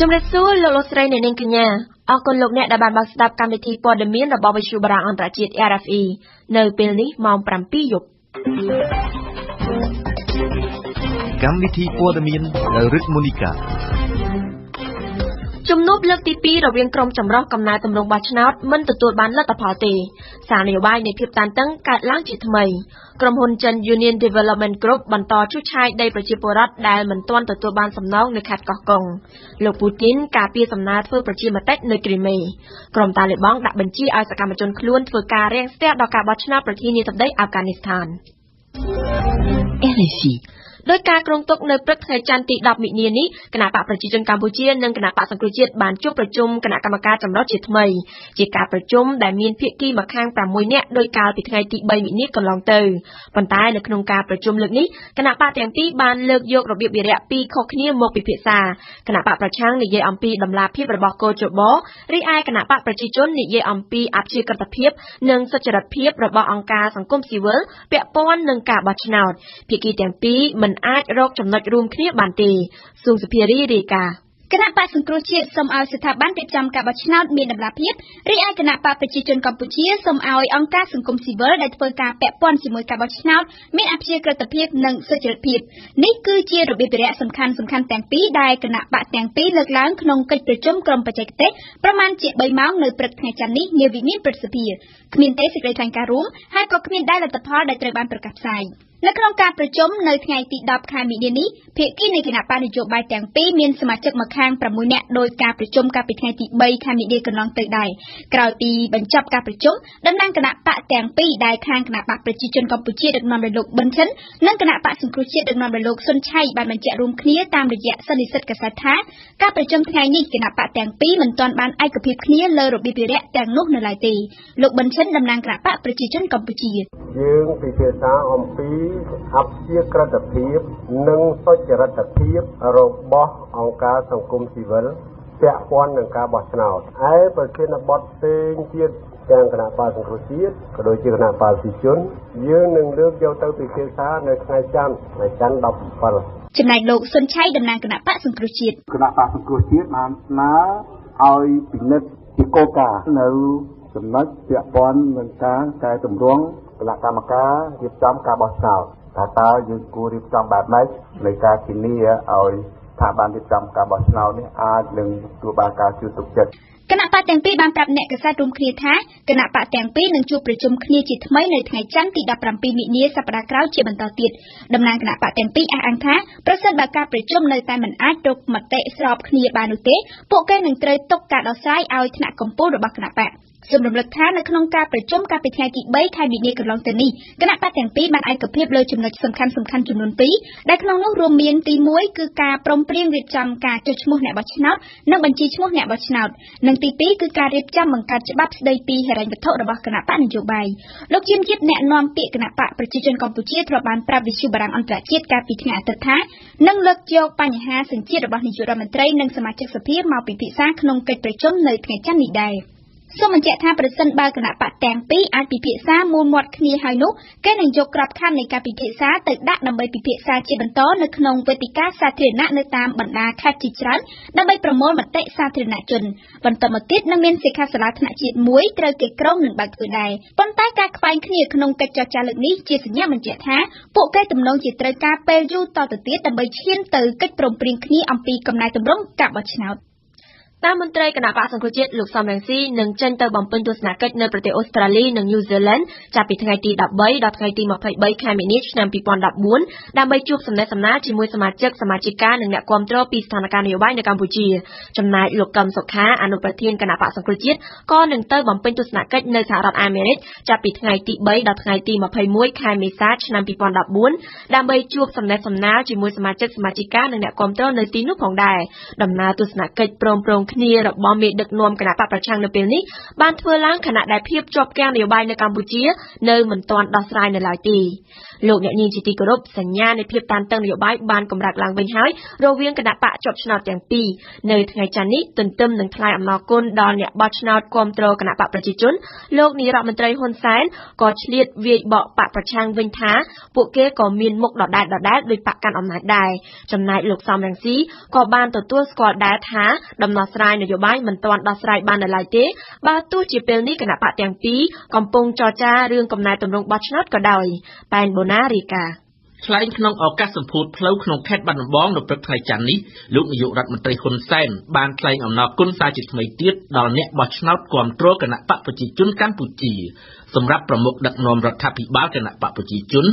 ជំរាបសួរលោកលោកស្រីអ្នកនាងកញ្ញាអរគុណលោកអ្នកដែលបានស្ដាប់កម្មវិធីព័ត៌មានរបស់វិទ្យុបារាំងអន្តរជាតិ RFE នៅពេលនេះម៉ោង 7 យប់កម្មវិធីព័ត៌មានដោយរិទ្ធមូនីកាជំនួបលើកទី 2 រវាងក្រុមចម្រុះកំណែតម្រង់បោះឆ្នោតមិនទទួលបានលទ្ធផលទេសារនយោបាយនៃភាពតានតឹងកើតឡើងជាថ្មីក្រុមហ៊ុនចិន Union Development Group បន្តឈូសឆាយដីប្រជាពលរដ្ឋដែលមិនទាន់ទទួលបានសំណងនៅខេត្តកោះកុងលោកពូទីនការពារសំណើធ្វើប្រជាមតិនៅគ្រីមេក្រុមតាលីបង់ដាក់បញ្ជាឲ្យសកម្មជនខ្លួនធ្វើការរាំងស្ទះដល់ការបោះឆ្នោតប្រធានាធិបតីអាហ្វហ្គានីស្ថាន RFE ដោយការគ្រោងទុកនៅព្រឹកថ្ងៃច័ន្ទទី 10 មិនិនានេះគណៈបកប្រជាជនកម្ពុជានិងគណៈបកសង្គ្រោះជាតិបានជួបប្រជុំគណៈកម្មការចម្រុះជាថ្មីជាការប្រជុំដែលមានភាគីម្ខាង 6 នាក់ដោយកាលពីថ្ងៃទី 3 មិនិនាកន្លងទៅប៉ុន្តែនៅក្នុងការប្រជុំលើកនេះគណៈបកទាំងពីរបានលើកយករបៀបវារៈពីរខុសគ្នាមកពិភាក្សាគណៈបកប្រឆាំងនិយាយអំពីតម្លាភាពរបស់កោជបរីឯគណៈបកប្រជាជននិយាយអំពីអព្យាក្រឹតភាពនិងសុចរិតភាពរបស់អង្គការសង្គមស៊ីវិលពាក់ព័ន្ធនឹងការបោះឆ្នោតភាគីទាំងពីរមិនអាចរកចំណុចរួមគ្នាបានទេសួងសុភារីរាយការណ៍គណៈបកសង្គ្រោះជាតិសូមឲ្យស្ថាប័នរៀបចំការបោះឆ្នោតមានតម្លាភាពរីឯគណៈបកប្រជាជនកម្ពុជាសូមឲ្យអង្គការសង្គមស៊ីវិលដែលធ្វើការពាក់ព័ន្ធជាមួយការបោះឆ្នោតមានអព្យាក្រឹតភាពនិងសុចរិតភាពនេះគឺជារបៀបវារៈសំខាន់ទាំងពីរដែលគណៈបកទាំងពីរលើកឡើងក្នុងកិច្ចប្រជុំក្រុមបច្ចេកទេសប្រមាណជា3ម៉ោងនៅព្រឹកថ្ងៃច័ន្ទនេះនាវិមានព្រឹទ្ធសភាគ្មានទេសេចក្តីថ្លែងការណ៍រួមហើយក៏គ្មានដែរលទ្ធផលដែលត្រូវបានប្រកាសផ្សាយនៅក្នុងការប្រជុំនៅថ្ងៃទី 10 ខែមិនិនានេះភាគីនៃគណៈបកនយោបាយទាំងពីរមានសមាជិកម្ខាង 6 នាក់ដោយការប្រជុំកាលពីថ្ងៃទី 3 ខែមិនិនាកន្លងទៅដែរក្រោយពីបញ្ចប់ការប្រជុំតំណាងគណៈបកទាំងពីរដែលខាងគណៈបកប្រជាជនកម្ពុជាដឹកនាំដោយលោកប៊ិនឈិននិងគណៈបកសង្គ្រោះជាតិដឹកនាំដោយលោកស៊ុនឆៃបានបញ្ជាក់រួមគ្នាតាមរយៈសន្និសីទកាសែតថាការប្រជុំថ្ងៃនេះគណៈបកទាំងពីរមិនទាន់បានឯកភាពគ្នាលើរបៀបវារៈទាំងនោះនៅឡើយទេលោកប៊ិនឈិនតំណាងគណៈបកប្រជាជនកម្ពុជាយើងពិភាក្សាអំពីអព្យាក្រឹតភាពនិងសុចរិតភាពរបស់អង្គការសង្គមស៊ីវិលពាក់ព័ន្ធនឹងការបោះឆ្នោតហើយប្រធានបទផ្សេងទៀតទាំងគណៈបកសង្គ្រោះជាតិក៏ដូចជាគណៈបកប្រជាជនយើងនឹងលើកយកទៅពិភាក្សានៅថ្ងៃច័ន្ទ17ចំណែកលោកស៊ុនឆៃតំណាងគណៈបកសង្គ្រោះជាតិគណៈបកសង្គ្រោះជាតិបានស្នើឲ្យពិនិត្យពីគោលការណ៍នៅចំណុចពាក់ព័ន្ធនឹងការកែតម្រង់គណៈកម្មការរៀបចំការបោះឆ្នោតតើយើងគួររៀបចំបែបម៉េចនៃការធានាឲ្យស្ថាប័នរៀបចំការបោះឆ្នោតនេះអាចនឹងទទួលបានការជឿទុកចិត្តគណៈបកទាំងពីរបានប្រាប់អ្នកកាសែតរួមគ្នាថាគណៈបកទាំងពីរនឹងជួបប្រជុំគ្នាជាថ្មីនៅថ្ងៃច័ន្ទទី 17 មិនិនាសប្តាហ៍ក្រោយជាបន្តទៀតតំណាងគណៈបកទាំងពីរអះអាងថាប្រសិនបើការប្រជុំនៅតែមិនអាចរកមតិស្របគ្នាបាននោះទេពួកគេនឹងត្រូវទុកការដោះស្រាយឲ្យថ្នាក់កំពូលរបស់គណៈបកសូមរំលឹកថានៅក្នុងការប្រជុំកាលពីថ្ងៃទី 3 ខែមិនិនាកន្លងទៅនេះគណៈបកទាំងពីរបានឯកភាពលើចំណុចសំខាន់ចំនួន2ដែលក្នុងនោះរួមមានទី1គឺការព្រមព្រៀងរៀបចំការចុះឈ្មោះអ្នកបោះឆ្នោតនិងបញ្ជីឈ្មោះអ្នកបោះឆ្នោតនិងទី2គឺការរៀបចំបង្កើតច្បាប់ស្តីពីហិរញ្ញវត្ថុរបស់គណៈបកនយោបាយលោកជាមជាតិអ្នកនាំពាក្យគណៈបកប្រជាជនកម្ពុជាធ្លាប់បានប្រាប់វិទ្យុបារាំងអន្តរជាតិកាលពីថ្ងៃអាទិត្យថានឹងលើកយកបញ្ហាសញ្ជាតិរបស់នាយករដ្ឋមន្ត្រីនិងសមាជិកសភាមកពិភាក្សាក្នុងកិច្ចប្រជុំនៅថ្ងៃច័ន្ទនេះដែរសូមបញ្ជាក់ថាប្រសិនបើគណៈបកទាំងពីរអាចពិភាក្សាមូលមាត់គ្នាហើយនោះគេនឹងយកក្របខ័ណ្ឌនៃការពិភាក្សាទៅដាក់ដើម្បីពិភាក្សាជាបន្តនៅក្នុងវេទិកាសាធារណៈនៅតាមបណ្ដាខេត្តជាច្រើនដើម្បីប្រមូលមតិសាធារណជនបន្តមកទៀតនឹងមានសិក្ខាសាលាថ្នាក់ជាតិមួយត្រូវគេក្រុងនឹងបើកធ្វើដែរប៉ុន្តែការខ្វែងគ្នាក្នុងកិច្ចចរចាលើកនេះជាសញ្ញាបញ្ជាក់ថាពួកគេទំនងជាត្រូវការពេលយូរតទៅទៀតដើម្បីឈានទៅកិច្ចព្រមព្រៀងគ្នាអំពីកំណែទម្រង់ការបោះឆ្នោតតាមមន្ត្រីគណៈបកសង្គ្រោះជាតិលោកសំរងស៊ីនឹងចេញទៅបំពេញទស្សនកិច្ចនៅប្រទេសអូស្ត្រាលីនិងញូហ្សេឡង់ចាប់ពីថ្ងៃទី 13 ដល់ថ្ងៃទី 23 ខែមីនាឆ្នាំ 2014 ដើម្បីជួបសំណេះសំណាលជាមួយសមាជិកសមាជិកានិងអ្នកគាំទ្រពីស្ថានភាពនយោបាយនៅកម្ពុជាចំណែកលោកកឹមសុខាអនុប្រធានគណៈបកសង្គ្រោះជាតិក៏នឹងទៅបំពេញទស្សនកិច្ចនៅសហរដ្ឋអាមេរិកចាប់ពីថ្ងៃទី 3 ដល់ថ្ងៃទី 21 ខែមេសាឆ្នាំ 2014 ដើម្បីជួបសំណេះសំណាលជាមួយសមាជិកសមាជិកានិងអ្នកគាំទ្រនៅទីនោះផងដែរដំណើរទស្សនកិច្ចព្រម គ្នារបស់មេដឹកនាំគណៈបកប្រឆាំងនៅពេលនេះបានធ្វើឡើងខណៈដែលភាពជាប់គាំងនយោបាយនៅកម្ពុជានៅមិនទាន់ដោះស្រាយនៅឡើយទេលោកអ្នកនាងជាទីគោរពសញ្ញានៃភាពតានតឹងនយោបាយបានកម្រិតឡើងវិញហើយរវាងគណៈបកជាប់ឆ្នោតទាំងពីរនៅថ្ងៃច័ន្ទនេះទន្ទឹមនឹងថ្លែងអំណរគុណដល់អ្នកបោះឆ្នោតគាំទ្រគណៈបកប្រជាជនលោកនាយរដ្ឋមន្ត្រីហ៊ុនសែនក៏ឆ្លៀតវាយបកបកប្រឆាំងវិញថាពួកគេក៏មានមុខដដែលដោយបកកាន់អំណាចដែរចំណែកលោកសំរងស៊ីក៏បានទទួលស្គាល់ដែរថាដំណោះស្រាយនយោបាយមិនទាន់ដោះស្រាយបាននៅឡើយទេបើទោះជាពេលនេះគណៈបកទាំងពីរកំពុងចរចារឿងកំណែទម្រង់បោះឆ្នោតក៏ដោយប៉ែនបូណារីកាថ្លែងក្នុងឱកាសសម្ពោធផ្លូវក្នុងខេត្តបាត់ដំបងនៅព្រឹកថ្ងៃច័ន្ទនេះលោកនាយករដ្ឋមន្ត្រីហ៊ុនសែនបានថ្លែងអំណរគុណសារជាថ្មីទៀតដល់អ្នកបោះឆ្នោតគាំទ្រគណៈបកប្រជាជនកម្ពុជាសម្រាប់ប្រមុខដឹកនាំរដ្ឋាភិបាលគណៈបកប្រជាជន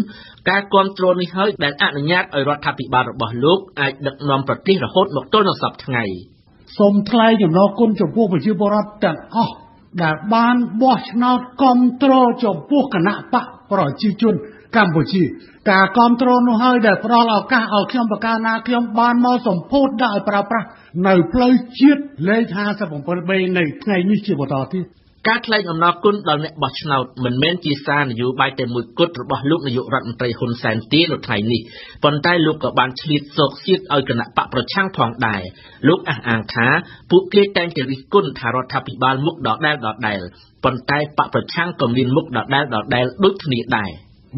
ការគាំទ្រនេះហើយដែលអនុញ្ញាតឲ្យរដ្ឋាភិបាលរបស់លោកអាចដឹកនាំប្រទេសរហូតមកទល់នឹងសព្វថ្ងៃសូមថ្លែងអំណរគុណចំពោះប្រជាពលរដ្ឋទាំងអស់ដែលបានបោះឆ្នោតគាំទ្រចំពោះគណៈបកប្រជាជនកម្ពុជាការគាំទ្រនោះហើយដែលផ្ដល់ឱកាសឲ្យខ្ញុំបកាណាខ្ញុំបានមកសម្ពោធដាក់ឲ្យប្រើប្រាស់នៅផ្លូវជាតិលេខ 57B នៅថ្ងៃនេះជាបន្តទៀតការថ្លែងអំណរគុណដល់អ្នកបោះឆ្នោតមិនមែនជាសារនយោបាយតែមួយគត់របស់លោកនាយករដ្ឋមន្ត្រីហ៊ុនសែនទេនៅថ្ងៃនេះប៉ុន្តែលោកក៏បានឆ្លៀតសោកសៀតឲ្យគណៈបកប្រឆាំងផងដែរលោកអះអាងថាពួកគេតែងតែរិះគន់ថារដ្ឋាភិបាលមុខដដែលប៉ុន្តែបកប្រឆាំងក៏មានមុខដដែលដូចគ្នាដែរ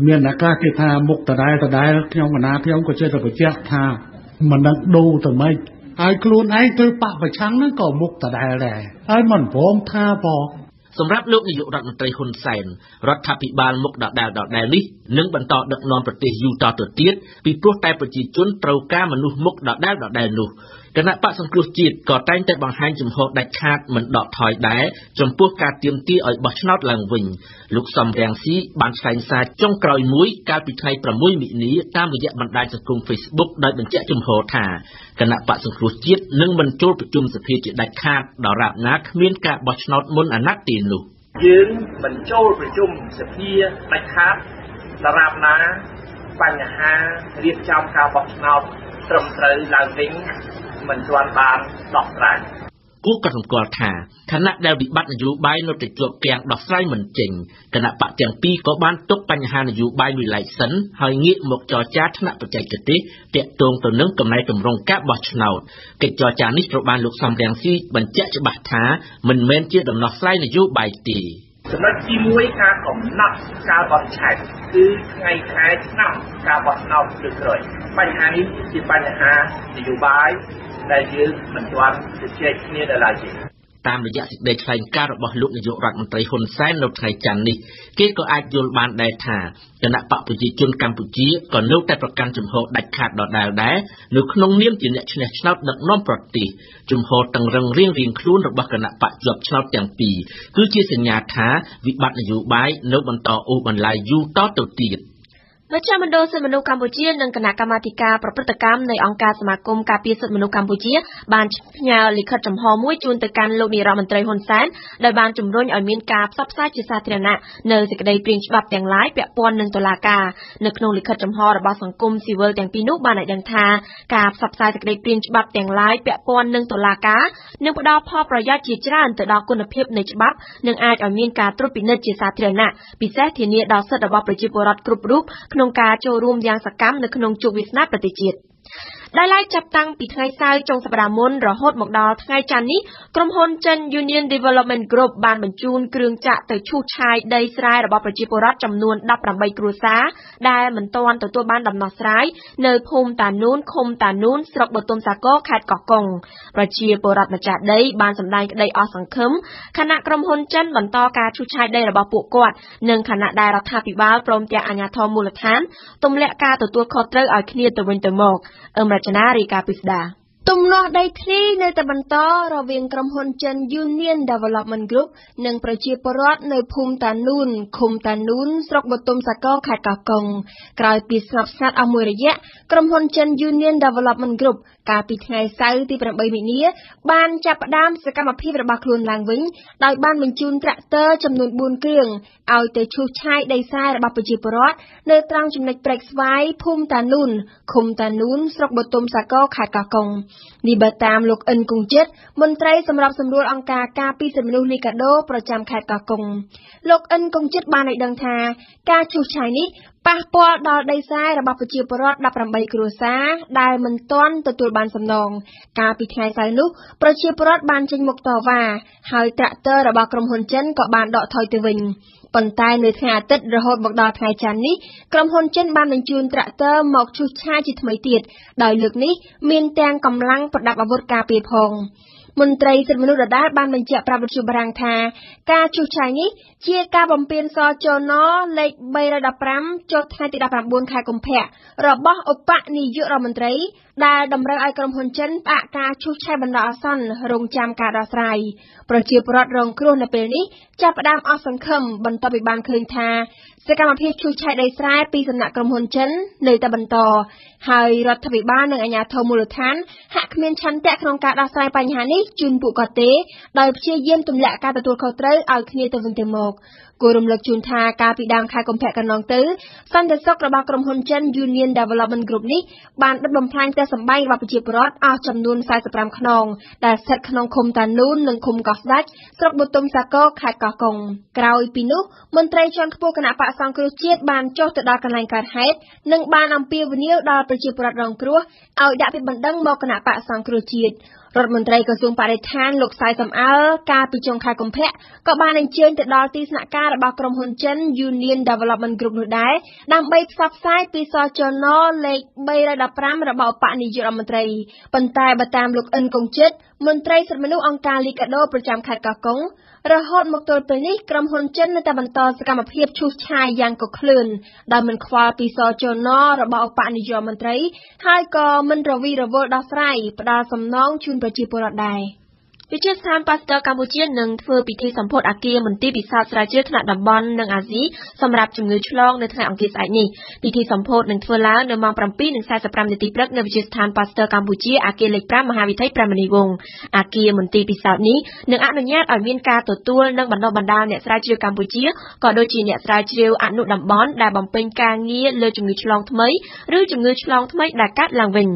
មានអាកាសគេថាមុខដដែលខ្ញុំកណាខ្ញុំក៏ចេះតែបញ្ជាក់ថាមិនដឹងដូរទៅម៉េចហើយខ្លួនឯងទៅបកប្រឆាំងហ្នឹងក៏មុខដដែលដែរហើយមិនព្រមថាផងសម្រាប់លោកនាយករដ្ឋមន្ត្រីហ៊ុនសែនរដ្ឋាភិបាលមុខដដែលនេះនឹងបន្តដឹកនាំប្រទេសយូរតទៅទៀតពីព្រោះតែប្រជាជនត្រូវការមនុស្សមុខដដែលនោះគណៈបកសង្គ្រោះជាតិក៏តែងតែបង្ហាញជំហរដាច់ខាតមិនដកថយដែរចំពោះការទាមទារឲ្យបោះឆ្នោតឡើងវិញលោកសំរងស៊ីបានថ្លែងសារចុងក្រោយមួយកាលពីថ្ងៃ6មិនិនាតាមរយៈបណ្ដាញសង្គម Facebook ដោយបញ្ជាក់ជំហរថាគណៈបកសង្គ្រោះជាតិនឹងមិនចូលប្រជុំសភាជាដាច់ខាតដរាបណាគ្មានការបោះឆ្នោតមុនអាណត្តិទេនោះយើងមិនចូលប្រជុំសភាដាច់ខាតដរាបណាបញ្ហារៀបចំការបោះឆ្នោតត្រឹមត្រូវឡើងវិញមិនទាន់បានដោះស្រាយគូក៏សម្គាល់ថាខណៈដែលវិបត្តិនយោបាយនៅតែជាប់គាំងដោះស្រាយមិនចេញគណៈបកទាំងពីរក៏បានទុកបញ្ហានយោបាយមួយឡែកសិនហើយងាកមកចរចាថ្នាក់បច្ចេកទេសទាក់ទងទៅនឹងកំណែទម្រង់ការបោះឆ្នោតកិច្ចចរចានេះត្រូវបានលោកសំរងស៊ីបញ្ជាក់ច្បាស់ថាមិនមែនជាដំណោះស្រាយនយោបាយទេចំណុចទី1ការកំណត់ការបោះឆ្នោតគឺថ្ងៃខែឆ្នាំការបោះឆ្នោតលើកក្រោយបញ្ហានេះជាបញ្ហានយោបាយដែលយើងមិនទាន់ជជែកគ្នានៅឡើយទេតាមរយៈសេចក្តីថ្លែងការណ៍របស់លោកនាយករដ្ឋមន្ត្រីហ៊ុនសែននៅថ្ងៃច័ន្ទនេះគេក៏អាចយល់បានដែរថាគណៈបកប្រជាជនកម្ពុជាក៏នៅតែប្រកាន់ជំហរដាច់ខាតដដែលដែរនៅក្នុងនាមជាអ្នកឈ្នះឆ្នោតដឹកនាំប្រទេសជំហរតឹងរឹងរៀងខ្លួនរបស់គណៈបកជាប់ឆ្នោតទាំងពីរគឺជាសញ្ញាថាវិបត្តិនយោបាយនៅបន្តអូសបន្លាយយូរតទៅទៀតមជ្ឈមណ្ឌលសិទ្ធិមនុស្សកម្ពុជានិងគណៈកម្មាធិការប្រព្រឹត្តកម្មនៃអង្គការសមាគមការពារសិទ្ធិមនុស្សកម្ពុជាបានផ្ញើលិខិតចំហមួយជូនទៅកាន់លោកនាយរដ្ឋមន្ត្រីហ៊ុនសែនដោយបានជំរុញឲ្យមានការផ្សព្វផ្សាយជាសាធារណៈនៅសេចក្តីព្រាងច្បាប់ទាំងឡាយពាក់ព័ន្ធនឹងតុលាការនៅក្នុងលិខិតចំហរបស់សង្គមស៊ីវិលទាំងពីរនោះបានឲ្យដឹងថាការផ្សព្វផ្សាយសេចក្តីព្រាងច្បាប់ទាំងឡាយពាក់ព័ន្ធនឹងតុលាការនឹងផ្ដល់ផលប្រយោជន៍ជាច្រើនទៅដល់គុណភាពនៃច្បាប់និងអាចឲ្យមានការត្រួតពិនិត្យជាសាធារណៈពិសេសធានាដល់សិទ្ធិរបស់ប្រជាពលរដ្ឋគ្រប់រូបក្នុងការចូលរួមយ៉ាងសកម្មនៅក្នុងជោគវាសនាប្រទេសជាតិដែលឡែកចាប់តាំងពីថ្ងៃសៅរ៍ចុងសប្តាហ៍មុនរហូតមកដល់ថ្ងៃច័ន្ទនេះក្រុមហ៊ុនចិន Union Development Group បានបញ្ជូនគ្រឿងចាក់ទៅឈូសឆាយដីស្រែរបស់ប្រជាពលរដ្ឋចំនួន18គ្រួសារដែលមិនទាន់ទទួលបានដំណោះស្រាយនៅភូមិតានូនឃុំតានូនស្រុកបទុមសាគរខេត្តកោះកុងប្រជាពលរដ្ឋម្ចាស់ដីបានសម្ដែងក្តីអស់សង្ឃឹមខណៈក្រុមហ៊ុនចិនបន្តការឈូសឆាយដីរបស់ពួកគាត់និងខណៈដែលរដ្ឋាភិបាលព្រមទាំងអាជ្ញាធរមូលដ្ឋានទម្លាក់ការទទួលខុសត្រូវឲ្យគ្នាទៅវិញទៅមករចនារីកាពិស្ដាទំនាស់ដីធ្លីនៅតែបន្តរវាងក្រុមហ៊ុនចិន Union Development Group និងប្រជាពលរដ្ឋនៅភូមិតានូនឃុំតានូនស្រុកបទុមសាគរខេត្តកោះកុងក្រោយពីស្ងប់ស្ងាត់អស់មួយរយៈក្រុមហ៊ុនចិន Union Development Group កាលពីថ្ងៃសៅរ៍ទី8មិនិនាបានចាប់ផ្ដើមសកម្មភាពរបស់ខ្លួនឡើងវិញដោយបានបញ្ជូនត្រាក់ទ័រចំនួន4គ្រឿងឲ្យទៅឈូសឆាយដីស្រែរបស់ប្រជាពលរដ្ឋនៅត្រង់ចំណុចព្រែកស្វាយភូមិតានូនឃុំតានូនស្រុកបទុមសាគរខេត្តកោះកុង នេះបើតាមលោកអិនគង្ជិតមន្ត្រីសម្រាប់សម្រួលអង្គការការពារសិទ្ធិមនុស្សលីកាដូប្រចាំខេត្តកោះកុងលោកអិនគង្ជិតបានឲ្យដឹងថាការឈូសឆាយនេះប៉ះពាល់ដល់ដីស្រែរបស់ប្រជាពលរដ្ឋ18គ្រួសារដែលមិនទាន់ទទួលបានសំណងកាលពីថ្ងៃសៅរ៍នោះប្រជាពលរដ្ឋបានចេញមុខតវ៉ាហើយត្រាក់ទ័ររបស់ក្រុមហ៊ុនចិនក៏បានដកថយទៅវិញប៉ុន្តែនៅថ្ងៃអាទិត្យរហូតមកដល់ថ្ងៃច័ន្ទនេះក្រុមហ៊ុនចិនបានបញ្ជូនត្រាក់ទ័រមកឈូសឆាយជាថ្មីទៀតដោយលើកនេះមានទាំងកម្លាំងប្រដាប់អាវុធការពារផងមន្ត្រីសិទ្ធិមនុស្សដដែលបានបញ្ជាក់ប្រាប់វិទ្យុបារាំងថាការឈូសឆាយនេះជាការបំពានសចនលេខ315ចុះថ្ងៃទី19ខែកុម្ភៈរបស់ឧបនាយករដ្ឋមន្ត្រីដែលតម្រូវឲ្យក្រុមហ៊ុនចិនផ្អាកការឈូសឆាយបណ្ដោះអាសន្នរងចាំការដោះស្រាយប្រជាពលរដ្ឋរងគ្រោះនៅពេលនេះចាប់ផ្ដើមអស់សង្ឃឹមបន្ទាប់ពីបានឃើញថាសកម្មភាពឈូសឆាយដីស្រែពីសំណាក់ក្រុមហ៊ុនចិននៅតែបន្តហើយរដ្ឋាភិបាលនិងអាជ្ញាធរមូលដ្ឋានហាក់គ្មានឆន្ទៈក្នុងការដោះស្រាយបញ្ហានេះជូនពួកគាត់ទេដោយព្យាយាមទម្លាក់ការទទួលខុសត្រូវឲ្យគ្នាទៅវិញទៅមកគួររំលឹកជូនថាកាលពីដើមខែកុម្ភៈកន្លងទៅសន្តិសុខរបស់ក្រុមហ៊ុនចិន Union Development Group នេះបានដុតបំផ្លាញផ្ទះសម្បែងរបស់ប្រជាពលរដ្ឋអស់ចំនួន45ខ្នងដែលស្ថិតក្នុងឃុំតានូននិងឃុំកោះស្ដេចស្រុកបុទុមសាគរខេត្តកោះកុងក្រោយពីនោះមន្ត្រីជាន់ខ្ពស់គណៈបក្សសង្គ្រោះជាតិបានចុះទៅដល់កន្លែងកើតហេតុនិងបានអំពាវនាវដល់ប្រជាពលរដ្ឋរងគ្រោះឲ្យដាក់ពាក្យបណ្ដឹងមកគណៈបក្សសង្គ្រោះជាតិរដ្ឋមន្ត្រីក្រសួងបរិស្ថានលោកសៃសំអល់កាលពីចុងខែកុម្ភៈក៏បានអញ្ជើញទៅដល់ទីស្នាក់ការរបស់ក្រុមហ៊ុនចិន Union Development Group នោះដែរដើម្បីផ្សព្វផ្សាយពីសចនលេខ315របស់ឧបនាយករដ្ឋមន្ត្រីប៉ុន្តែបើតាមលោកអិនគង្ជិតមន្ត្រីសិទ្ធិមនុស្សអង្គការលីកាដូប្រចាំខេត្តកោះកុងរហូតមកទល់ពេលនេះក្រុមហ៊ុនចិននៅតែបន្តសកម្មភាពឈូសឆាយយ៉ាងកក្លឿនដោយមិនខ្វល់ពីសចនរបស់ឧបនាយករដ្ឋមន្ត្រីហើយក៏មិនរវីរវល់ដោះស្រាយផ្ដល់សំណងជូនប្រជាពលរដ្ឋដែរវិទ្យាស្ថានប៉ាស្ទ័រកម្ពុជានឹងធ្វើពិធីសម្ពោធអគារមន្ទីរពិសោធន៍ស្រាវជ្រាវថ្នាក់តំបន់និងអាស៊ីសម្រាប់ជំងឺឆ្លងនៅថ្ងៃអង្គារស្អែកនេះពិធីសម្ពោធនឹងធ្វើឡើងនៅម៉ោង 7:45 នាទីព្រឹកនៅវិទ្យាស្ថានប៉ាស្ទ័រកម្ពុជាអគារលេខ 5 មហាវិថីព្រះមុនីវង្សអគារមន្ទីរពិសោធន៍នេះនឹងអនុញ្ញាតឲ្យមានការទទួលនិងបណ្ដុះបណ្ដាលអ្នកស្រាវជ្រាវកម្ពុជាក៏ដូចជាអ្នកស្រាវជ្រាវអនុតំបន់ដែលបំពេញការងារលើជំងឺឆ្លងថ្មីឬជំងឺឆ្លងថ្មីដែលកើតឡើងវិញ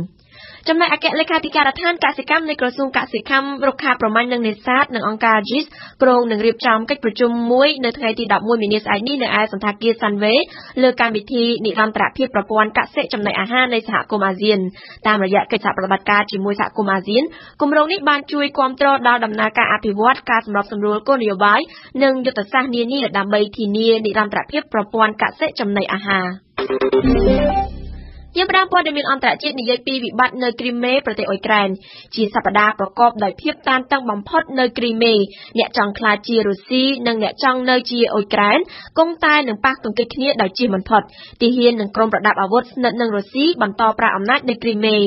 ចំណែកអគ្គលេខាធិការដ្ឋានកសិកម្មនៃក្រសួងកសិកម្មរុក្ខាប្រមាញ់និងនេសាទនិងអង្គការ GIS គ្រោងនឹងរៀបចំកិច្ចប្រជុំមួយនៅថ្ងៃទី11មីនាស្អែកនេះនៅឯសន្តាគារ Sunway លើកម្មវិធីនិរន្តរភាពប្រព័ន្ធកសិចំណីអាហារនៃសហគមន៍អាស៊ានតាមរយៈកិច្ចសហប្រតិបត្តិការជាមួយសហគមន៍អាស៊ានគម្រោងនេះបានជួយគាំទ្រដល់ដំណើរការអភិវឌ្ឍការសម្របសម្រួលគោលនយោបាយនិងយុទ្ធសាស្ត្រនានាដើម្បីធានានិរន្តរភាពប្រព័ន្ធកសិចំណីអាហារយើងផ្ដើមព័ត៌មានអន្តរជាតិនិយាយពីវិបត្តិនៅគ្រីមេប្រទេសអ៊ុយក្រែនជាសប្តាហ៍ប្រកបដោយភាពតានតឹងបំផុតនៅគ្រីមេអ្នកចង់ខ្លាចជារុស្ស៊ីនិងអ្នកចង់នៅជាអ៊ុយក្រែនគង់តែនឹងប៉ះទង្គិចគ្នាដោយជៀសមិនផុតទាហាននិងក្រុមប្រដាប់អាវុធស្និទ្ធនឹងរុស្ស៊ីបន្តប្រើអំណាចនៅគ្រីមេឯ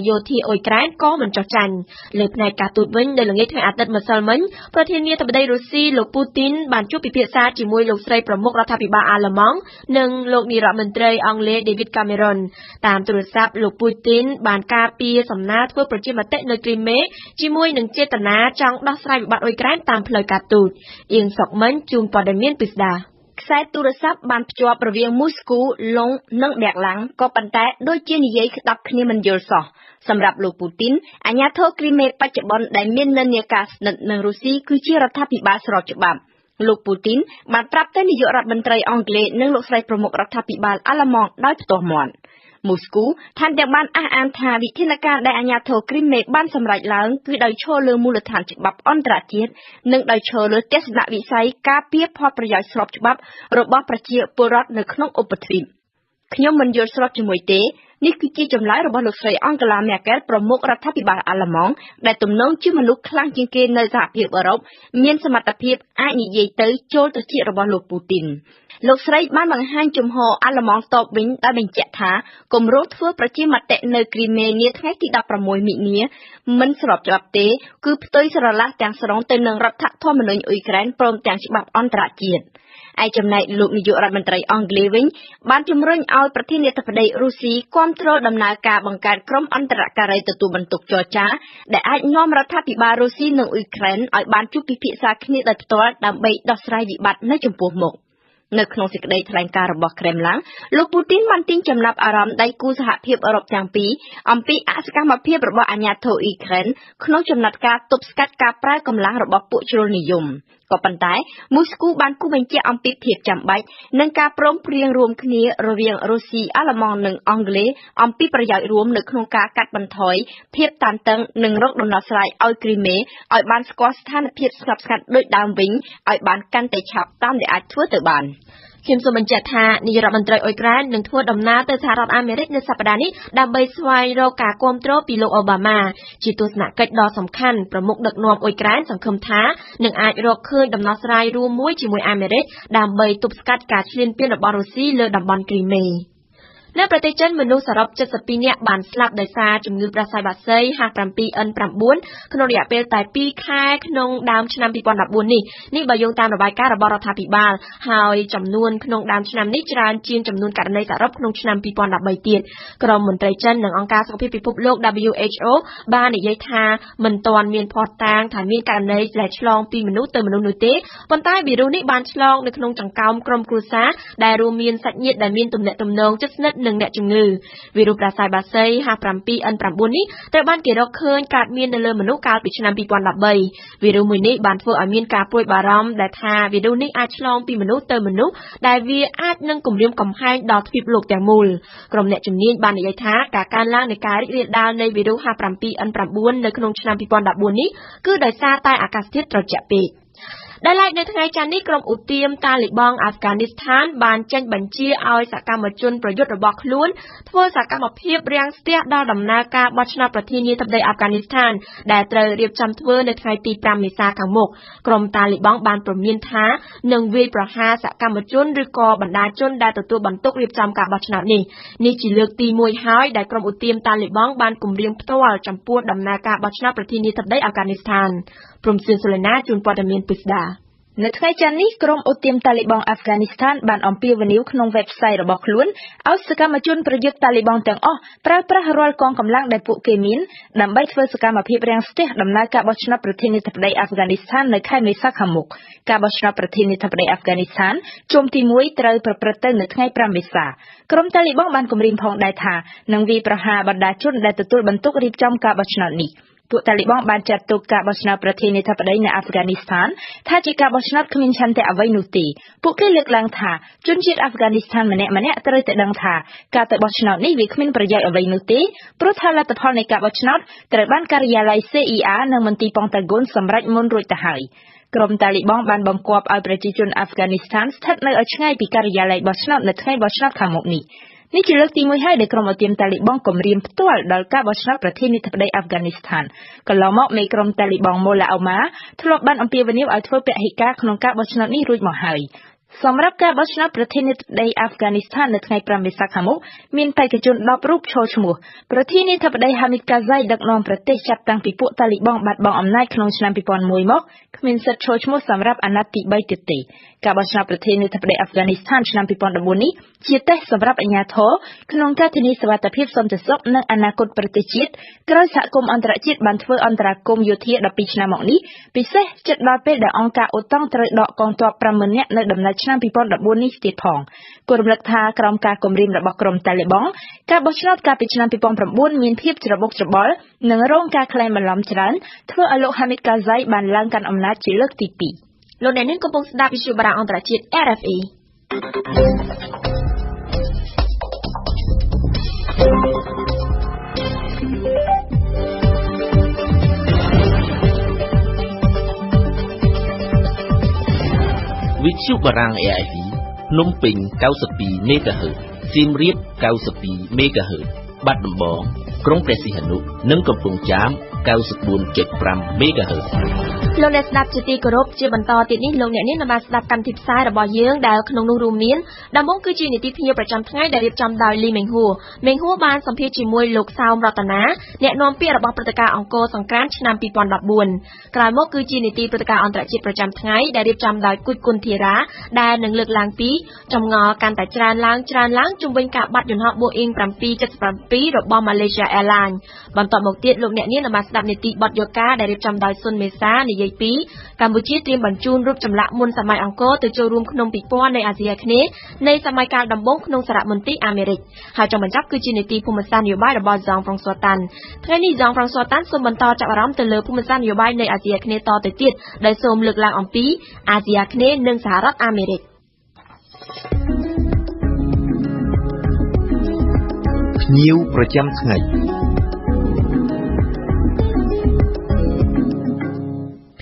យោធាអ៊ុយក្រែនក៏មិនចោះចាញ់លើផ្នែកការទូតវិញនៅល្ងាចថ្ងៃអាទិត្យម្សិលមិញប្រធានាធិបតីរុស្ស៊ីលោកពូទីនបានជួបពិភាក្សាជាមួយលោកស្រីប្រមុខរដ្ឋាភិបាលអាល្លឺម៉ង់និងលោកនាយរដ្ឋមន្ត្រីអង់គ្លេស David Cameronតាមទូរស័ព្ទលោកពូទីនបានការពារសំណើធ្វើប្រជាមតិនៅគ្រីមេជាមួយនឹងចេតនាចង់ដោះស្រាយវិបត្តិអ៊ុយក្រែនតាមផ្លូវការទូតអៀងសុកមិញជូនព័ត៌មានពិស្ដាខ្សែទូរស័ព្ទបានភ្ជាប់រវាងមូស្គូឡុងនិងប៊ែរឡាំងក៏ប៉ុន្តែដូចជានិយាយស្ដាប់គ្នាមិនយល់សោះសម្រាប់លោកពូទីនអាញាធរគ្រីមេបច្ចុប្បន្នដែលមាននិន្នាការស្និទ្ធនឹងរុស្ស៊ីគឺជារដ្ឋាភិបាលស្របច្បាប់លោកពូទីនបានប្រាប់ទៅនាយករដ្ឋមន្ត្រីអង់គ្លេសនិងលោកស្រីប្រមុខរដ្ឋាភិបាលអាល្លឺម៉ង់ដោយផ្ទាល់មាត់មូស្គូថែមទាំងបានអះអាងថាវិធានការដែលអាញាធរគ្រីមេបានសម្រេចឡើងគឺដោយឈរលើមូលដ្ឋានច្បាប់អន្តរជាតិនិងដោយឈរលើទស្សនវិស័យការពារផលប្រយោជន៍ស្របច្បាប់របស់ប្រជាពលរដ្ឋនៅក្នុងឧបទ្វីបខ្ញុំមិនយល់ស្របជាមួយទេនេះគឺជាចម្លើយរបស់លោកស្រីអង់កាឡាមេរកែលប្រមុខរដ្ឋាភិបាលអាល្លឺម៉ង់ដែលទំនងជាមនុស្សខ្លាំងជាងគេនៅសហភាពអឺរ៉ុបមានសមត្ថភាពអាចនិយាយទៅចូលត្រចៀករបស់លោកពូទីនលោកស្រីបានបង្ហាញជំហរអាល្លឺម៉ង់តបវិញដោយបញ្ជាក់ថាគម្រោងធ្វើប្រជាមតិនៅគ្រីមេនាថ្ងៃទី16មីនាមិនស្របច្បាប់ទេគឺផ្ទុយស្រឡះទាំងស្រុងទៅនឹងរដ្ឋធម្មនុញ្ញអ៊ុយក្រែនព្រមទាំងច្បាប់អន្តរជាតិឯចំណែកលោកនាយករដ្ឋមន្ត្រីអង់គ្លេសវិញបានជំរុញឲ្យប្រធានាធិបតីរុស្ស៊ីគាំទ្រដំណើរការបង្កើតក្រុមអន្តរការីទទួលបន្ទុកចរចាដែលអាចនាំរដ្ឋាភិបាលរុស្ស៊ីនិងអ៊ុយក្រែនឲ្យបានជួបពិភាក្សាគ្នាដោយផ្ទាល់ដើម្បីដោះស្រាយវិបត្តិនៅចំពោះមុខ នៅក្នុងសេចក្តីថ្លែងការណ៍របស់ Kremlin លោក Putin បានទាញចំណាប់អារម្មណ៍ដៃគូសហភាពអឺរ៉ុបទាំងពីរអំពីអសកម្មភាពរបស់អាញាធរអ៊ុយក្រែនក្នុងចំណាត់ការទប់ស្កាត់ការប្រើកម្លាំងរបស់ពួកជ្រុលនិយមក៏ប៉ុន្តែមូស្គូបានគូបញ្ជាក់អំពីភាពចាំបាច់និងការព្រមព្រៀងរួមគ្នារវាងរុស្ស៊ីអាល្លឺម៉ង់និងអង់គ្លេសអំពីប្រយោជន៍រួមនៅក្នុងការកាត់បន្ថយភាពតានតឹងនិងរកដំណោះស្រាយឲ្យគ្រីមេឲ្យបានស្គាល់ស្ថានភាពស្ងប់ស្ងាត់ដូចដើមវិញឲ្យបានកាន់តែឆាប់តាមដែលអាចធ្វើទៅបានខ្ញុំសូមបញ្ជាក់ថានាយរដ្ឋមន្ត្រីអ៊ុយក្រែននឹងធ្វើដំណើរទៅសហរដ្ឋអាមេរិកនៅសប្តាហ៍នេះដើម្បីស្វែងរកការគាំទ្រពីលោកអូបាម៉ាជាទស្សនកិច្ចដ៏សំខាន់ប្រមុខដឹកនាំអ៊ុយក្រែនសង្ឃឹមថានឹងអាចរកឃើញដំណោះស្រាយរួមមួយជាមួយអាមេរិកដើម្បីទប់ស្កាត់ការឈ្លានពានរបស់រុស្ស៊ីលើតំបន់គ្រីមេ នៅប្រទេសចិនមនុស្សសរុប72នាក់បានស្លាប់ដោយសារជំងឺផ្ដាសាយបក្សី H7N9 ក្នុងរយៈពេលតែ2ខែក្នុងដើមឆ្នាំ2014នេះបើយោងតាមរបាយការណ៍របស់រដ្ឋាភិបាលហើយចំនួនក្នុងដើមឆ្នាំនេះច្រើនជាងចំនួនករណីសរុបក្នុងឆ្នាំ2013ទៀតក្រុមមន្ត្រីចិននិងអង្គការសុខភាពពិភពលោក WHO បាននិយាយថាមិនទាន់មានភស្តុតាងថាមានករណីដែលឆ្លងពីមនុស្សទៅមនុស្សនោះទេប៉ុន្តែវីរុសនេះបានឆ្លងនៅក្នុងចង្កោមក្រុមគ្រួសារដែលរួមមានសាច់ញាតិដែលមានទំនាក់ទំនងជិតស្និទ្ធនឹងអ្នកជំងឺវីរុសផ្ដាសាយបក្សី H7N9 នេះត្រូវបានគេរកឃើញកើតមាននៅលើមនុស្សកាលពីឆ្នាំ2013វីរុសមួយនេះបានធ្វើឲ្យមានការព្រួយបារម្ភដែលថាវីរុសនេះអាចឆ្លងពីមនុស្សទៅមនុស្សដែលវាអាចនឹងគំរាមកំហែងដល់ទ្វីបលោកទាំងមូលក្រុមអ្នកជំនាញបាននិយាយថាការកើនឡើងនៃការរីករាលដាលនៃវីរុស H7N9 នៅក្នុងឆ្នាំ2014នេះគឺដោយសារតែអាកាសធាតុត្រជាក់ពេកដែលឡែកនៅថ្ងៃច័ន្ទនេះក្រុមឧទាមតាលីបង់អាហ្វហ្គានីស្ថានបានចេញបញ្ជាឲ្យសកម្មជនប្រយុទ្ធរបស់ខ្លួនធ្វើសកម្មភាពរាំងស្ទះដល់ដំណើរការបោះឆ្នោតប្រធានាធិបតីអាហ្វហ្គានីស្ថានដែលត្រូវរៀបចំធ្វើនៅថ្ងៃទី5មេសាខាងមុខក្រុមតាលីបង់បានព្រមានថានឹងវាយប្រហារសកម្មជនឬក៏បណ្ដាជនដែលទទួលបន្ទុករៀបចំការបោះឆ្នោតនេះជាលើកទី1ហើយដែលក្រុមឧទាមតាលីបង់បានគម្រាមផ្ទាល់ចំពោះដំណើរការបោះឆ្នោតប្រធានាធិបតីអាហ្វហ្គានីស្ថានព្រំសឿនសូលេណាជួនព័ត៌មានពិស្ដានៅថ្ងៃច័ន្ទនេះក្រុមឧទាមតាលីបង់អាហ្វហ្គានីស្ថានបានអំពាវនាវក្នុង website របស់ខ្លួនឲ្យសកម្មជនប្រយុទ្ធតាលីបង់ទាំងអស់ប្រើប្រាស់រាល់កងកម្លាំងដែលពួកគេមានដើម្បីធ្វើសកម្មភាពរាំងស្ទះដំណើរការបោះឆ្នោតប្រធានាធិបតីអាហ្វហ្គានីស្ថាននៅខែមេសាខាងមុខការបោះឆ្នោតប្រធានាធិបតីអាហ្វហ្គានីស្ថានជុំទី1ត្រូវប្រព្រឹត្តទៅនៅថ្ងៃ5មេសាក្រុមតាលីបង់បានគម្រាមផងដែរថានឹងវាយប្រហារបណ្ដាជនដែលទទួលបន្ទុករៀបចំការបោះឆ្នោតនេះពួកតាលីបង់បានចាត់ទុកការបោះឆ្នោតប្រធានាធិបតីនៅអាហ្វហ្គានីស្ថានថាជាការបោះឆ្នោតគ្មានឆន្ទៈអ្វីនោះទេពួកគេលើកឡើងថាជនជាតិអាហ្វហ្គានីស្ថានម្នាក់ៗត្រូវតែដឹងថាការទៅបោះឆ្នោតនេះវាគ្មានប្រយោជន៍អ្វីនោះទេព្រោះថាលទ្ធផលនៃការបោះឆ្នោតត្រូវបានការិយាល័យ CIA និងមន្ទីរប៉ង់តាហ្គោនសម្រេចមុនរួចទៅហើយក្រុមតាលីបង់បានបង្គាប់ឲ្យប្រជាជនអាហ្វហ្គានីស្ថានស្ថិតនៅឲ្យឆ្ងាយពីការិយាល័យបោះឆ្នោតនៅថ្ងៃបោះឆ្នោតខាងមុខនេះជាលើកទី1ហើយដែលក្រុមឧទាមតាលីបង់គម្រាមផ្ទាល់ដល់ការបោះឆ្នោតប្រធានាធិបតីអាហ្វហ្គានីស្ថានកន្លងមកមេក្រុមតាលីបង់មូឡាអូម៉ាធ្លាប់បានអំពាវនាវឲ្យធ្វើពហិការក្នុងការបោះឆ្នោតនេះរួចមកហើយសម្រាប់ការបោះឆ្នោតប្រធានាធិបតីអាហ្វហ្គានីស្ថាននៅថ្ងៃ5មេសាខាងមុខមានបេក្ខជន10រូបចូលឈ្មោះប្រធានាធិបតីហាមីតកាហ្សៃដឹកនាំប្រទេសចាប់តាំងពីពួកតាលីបង់បាត់បង់អំណាចក្នុងឆ្នាំ2001មកគ្មានសិទ្ធិចូលឈ្មោះសម្រាប់អាណត្តិទី3ទៀតទេការបោះឆ្នោតប្រធានាធិបតីអាហ្វហ្គានីស្ថានឆ្នាំ2014នេះជាតេស្តសម្រាប់អាជ្ញាធរក្នុងការធានាសុវត្ថិភាពសន្តិសុខនិងអនាគតប្រទេសជាតិក្រោយសហគមន៍អន្តរជាតិបានធ្វើអន្តរាគមន៍យោធា12ឆ្នាំមកនេះពិសេសជិតដល់ពេលដែលអង្គការអូតុងត្រូវដកកងទ័ព 50,000 នាក់នៅដំណាច់ឆ្នាំ2014នេះទៀតផងគួររំលឹកថាក្រោមការគំរាមរបស់ក្រុមតាលីបង់ការបោះឆ្នោតកាលពីឆ្នាំ2009មានភាពច្របូកច្របល់និងរងការក្លែងបន្លំច្រើនធ្វើឲ្យលោកហាមីតកាហ្សៃបានឡើងកាន់អំណាចជាលើកទី2លោកអ្នកនាងកំពុងស្ដាប់វិទ្យុបារាំងអន្តរជាតិ RFE វិទ្យុបារាំង RFE ភ្នំពេញ92 MHz សៀមរាប92 MHz បាត់ដំបងក្រុងព្រះសីហនុនិងកំពង់ចាម 94.5 MHz លោកអ្នកស្ដាប់ជាទីគោរពជាបន្តទៀតនេះលោកអ្នកនាងនឹងបានស្ដាប់កម្មវិធីផ្សាយរបស់យើងដែលក្នុងនោះរួមមានដំបូងគឺជានីតិភ្ញាប្រចាំថ្ងៃដែលរៀបចំដោយលីមេងហួរបានសម្ភាសជាមួយលោកសោមរតនាអ្នកនាំពាក្យរបស់ព្រឹត្តិការណ៍អង្គរសង្ក្រាន្តឆ្នាំ2014ក្រោយមកគឺជានីតិព្រឹត្តិការណ៍អន្តរជាតិប្រចាំថ្ងៃដែលរៀបចំដោយគុជគុនធីរ៉ាដែលនឹងលើកឡើងពីចម្ងល់កាន់តែច្រើនឡើងជុំវិញការបាត់យន្តហោះ Boeing 777 2របស់ Malaysia Airlines បន្តមកទៀតលោកអ្នកនាងនឹងបានស្ដាប់នីតិបទយោការដែលរៀបចំដោយសុនមេសានិយាយពីកម្ពុជាត្រៀមបញ្ជូនរូបចម្លាក់មុនសម័យអង្គរទៅចូលរួមក្នុងពិព័រណ៍នៃអាស៊ីអាគ្នេយ៍នៃសម័យកាលដំបូងក្នុងសារមន្ទីរអាមេរិកហើយចុងបញ្ចប់គឺជានីតិភូមិសាស្ត្រនយោបាយរបស់ Zong François Tan ថ្ងៃនេះ Zong François Tan សូមបន្តចាប់អារម្មណ៍ទៅលើភូមិសាស្ត្រនយោបាយនៃអាស៊ីអាគ្នេយ៍តទៅទៀតដែលសូមលើកឡើងអំពីអាស៊ីអាគ្នេយ៍និងសហរដ្ឋអាមេរិកភ្ញៀវប្រចាំថ្ងៃ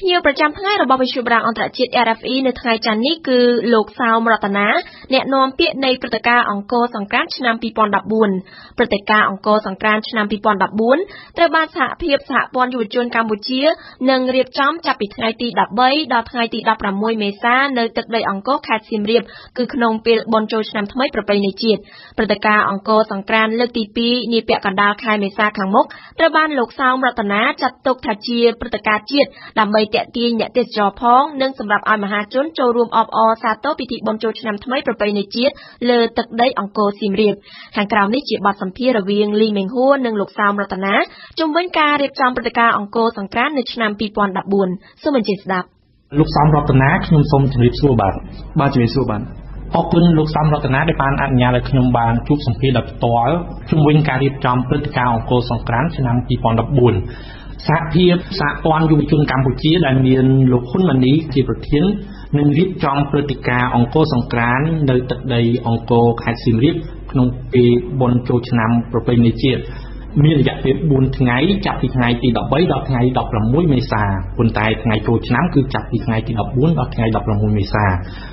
ភ្ញៀវប្រចាំថ្ងៃរបស់វិទ្យុបារាំងអន្តរជាតិ RFE នៅថ្ងៃច័ន្ទនេះគឺលោកសោមរតនាអ្នកនាំពាក្យនៃព្រឹត្តិការណ៍អង្គរសង្ក្រាន្តឆ្នាំ2014ព្រឹត្តិការណ៍អង្គរសង្ក្រាន្តឆ្នាំ2014ត្រូវបានសហភាពសហព័ន្ធយុវជនកម្ពុជានឹងរៀបចំចាប់ពីថ្ងៃទី13ដល់ថ្ងៃទី16មេសានៅទឹកដីអង្គរខេត្តសៀមរាបគឺក្នុងពេលបុណ្យចូលឆ្នាំថ្មីប្រពៃណីជាតិព្រឹត្តិការណ៍អង្គរសង្ក្រាន្តលើកទី2នាពាក់កណ្ដាលខែមេសាខាងមុខត្រូវបានលោកសោមរតនាចាត់ទុកថាជាព្រឹត្តិការណ៍ជាតិដើម្បីទាក់ទាញអ្នកទេសចរផងនិងសម្រាប់ឲ្យមហាជនចូលរួមអបអរសាទរពិធីបុណ្យចូលឆ្នាំថ្មីប្រពៃណីជាតិលើទឹកដីអង្គរសៀមរាបខាងក្រោមនេះជាបទសម្ភាសន៍រវាងលីមេងហួរនិងលោកសោមរតនាជុំវិញការរៀបចំព្រឹត្តិការណ៍អង្គរសង្ក្រាន្តនៅឆ្នាំ2014សូមអញ្ជើញស្ដាប់លោកសោមរតនាខ្ញុំសូមជម្រាបសួរបាទជំរាបសួរបាទអរគុណលោកសោមរតនាដែលបានអនុញ្ញាតឲ្យខ្ញុំបានជួបសម្ភាសន៍ដោយផ្ទាល់ជុំវិញការរៀបចំព្រឹត្តិការណ៍អង្គរសង្ក្រាន្តឆ្នាំ2014សហភាពសហព័ន្ធយុវជនកម្ពុជាដែលមានលោកហ៊ុនម៉ាណីជាប្រធាននឹងរៀបចំព្រឹត្តិការណ៍អង្គរសង្ក្រាន្តនៅទឹកដីអង្គរខេត្តសៀមរាបក្នុងពេលបុណ្យចូលឆ្នាំប្រពៃណីជាតិមានរយៈពេល4ថ្ងៃចាប់ពីថ្ងៃទី13ដល់ថ្ងៃ16មេសាប៉ុន្តែថ្ងៃចូលឆ្នាំគឺចាប់ពីថ្ងៃទី14ដល់ថ្ងៃ16មេសា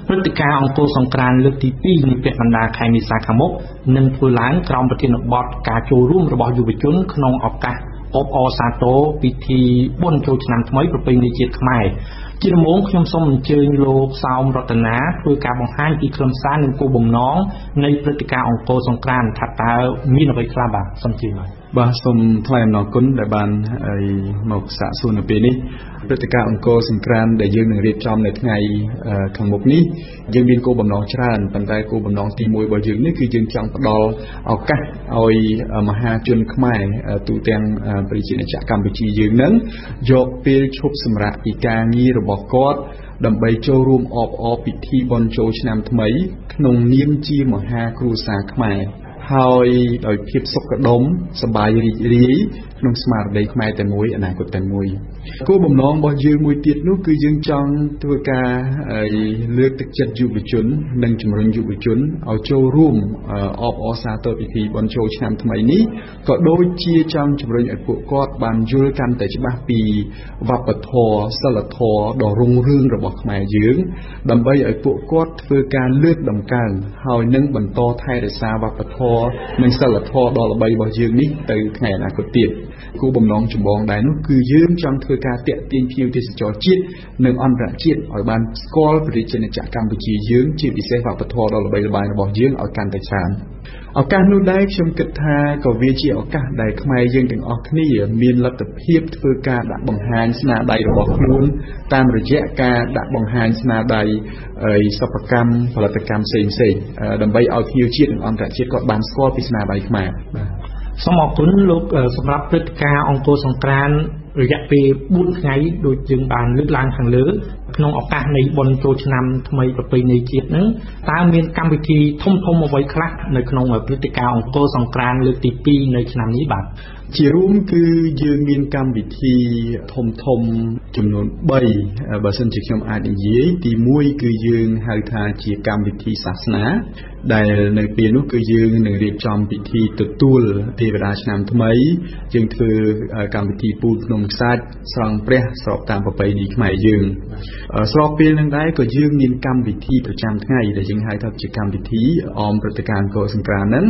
ព្រឹត្តិការណ៍អង្គរសង្ក្រាន្តលើកទី2នាពាក់កណ្ដាលខែមេសាខាងមុខនឹងធ្វើឡើងក្រោមប្រធានបទការចូលរួមរបស់យុវជនក្នុងឱកាសអបអរសាទរពិធីបុណ្យចូលឆ្នាំថ្មីប្រពៃណីជាតិខ្មែរជាដំបូងខ្ញុំសូមអញ្ជើញលោកសោមរតនាធ្វើការបង្ហាញពីខ្លឹមសារនិងគោលបំណងនៃព្រឹត្តិការណ៍អង្គរសង្ក្រាន្តថាតើមានអ្វីខ្លះបាទសូមជឿបាទសូមថ្លែងអំណរគុណដែលបានមកសាកសួរនៅពេលនេះព្រឹត្តិការណ៍អង្គរសង្ក្រាន្តដែលយើងនឹងរៀបចំនៅថ្ងៃខាងមុខនេះយើងមានគោលបំណងច្រើនប៉ុន្តែគោលបំណងទី1របស់យើងនេះគឺយើងចង់ផ្ដល់ឱកាសឲ្យមហាជនខ្មែរទូទាំងប្រជាជាតិកម្ពុជាយើងនឹងយកពេលឈប់សម្រាកពីការងាររបស់គាត់ដើម្បីចូលរួមអបអរពិធីបុណ្យចូលឆ្នាំថ្មីក្នុងនាមជាមហាគ្រួសារខ្មែរហើយដោយភាពសុខដុមសប្បាយរីករាយក្នុងស្មារតីខ្មែរតែមួយអនាគតតែមួយគោលបំណងរបស់យើងមួយទៀតនោះគឺយើងចង់ធ្វើការលើកទឹកចិត្តយុវជននិងជំរុញយុវជនឲ្យចូលរួមអបអរសាទរពិធីបុណ្យចូលឆ្នាំថ្មីនេះក៏ដូចជាចង់ជំរុញឲ្យពួកគាត់បានយល់កាន់តែច្បាស់ពីវប្បធម៌សិលធម៌ដ៏រុងរឿងរបស់ខ្មែរយើងដើម្បីឲ្យពួកគាត់ធ្វើការលើកតម្កើងហើយនឹងបន្តថែរក្សាវប្បធម៌និងសិលធម៌ដ៏ល្បីរបស់យើងនេះទៅថ្ងៃអនាគតទៀតគោលបំណងចម្បងដែរនោះគឺយើងចង់ធ្វើការទាក់ទាញភ្ញៀវទេសចរជាតិនិងអន្តរជាតិឲ្យបានស្គាល់ប្រជាជនកម្ពុជាយើងជាពិសេសវប្បធម៌ដ៏ល្បីល្បាញរបស់យើងឲ្យកាន់តែច្រើនឱកាសនោះដែរខ្ញុំគិតថាក៏វាជាឱកាសដែលខ្មែរយើងទាំងអស់គ្នាមានលទ្ធភាពធ្វើការដាក់បង្ហាញស្នាដៃរបស់ខ្លួនតាមរយៈការដាក់បង្ហាញស្នាដៃសិប្បកម្មផលិតកម្មផ្សេងៗដើម្បីឲ្យភ្ញៀវជាតិនិងអន្តរជាតិគាត់បានស្គាល់ពីស្នាដៃខ្មែរសូមអរគុណលោកសម្រាប់ព្រឹត្តិការណ៍អង្គរសង្ក្រាន្តរយៈពេល4ថ្ងៃដូចយើងបានលើកឡើងខាងលើក្នុងឱកាសនៃបុណ្យចូលឆ្នាំថ្មីប្រពៃណីជាតិហ្នឹងតើមានកម្មវិធីធំៗអ្វីខ្លះនៅក្នុងព្រឹត្តិការណ៍អង្គរសង្ក្រាន្តលើកទី2នៅឆ្នាំនេះបាទជារួមគឺយើងមានកម្មវិធីធំចំនួន3បើសិនជាខ្ញុំអាចនិយាយទី1គឺយើងហៅថាជាកម្មវិធីសាសនាដែលនៅពេលនោះគឺយើងនឹងរៀបចំពិធីទទួលទេវតាឆ្នាំថ្មីយើងធ្វើកម្មវិធីពូនភ្នំខ្សាច់ស្រង់ព្រះស្របតាមប្រពៃណីខ្មែរយើងស្របពេលនឹងដែរក៏យើងមានកម្មវិធីប្រចាំថ្ងៃដែលយើងហៅថាជាកម្មវិធីអមព្រឹត្តិការណ៍អង្គរសង្ក្រាន្តហ្នឹង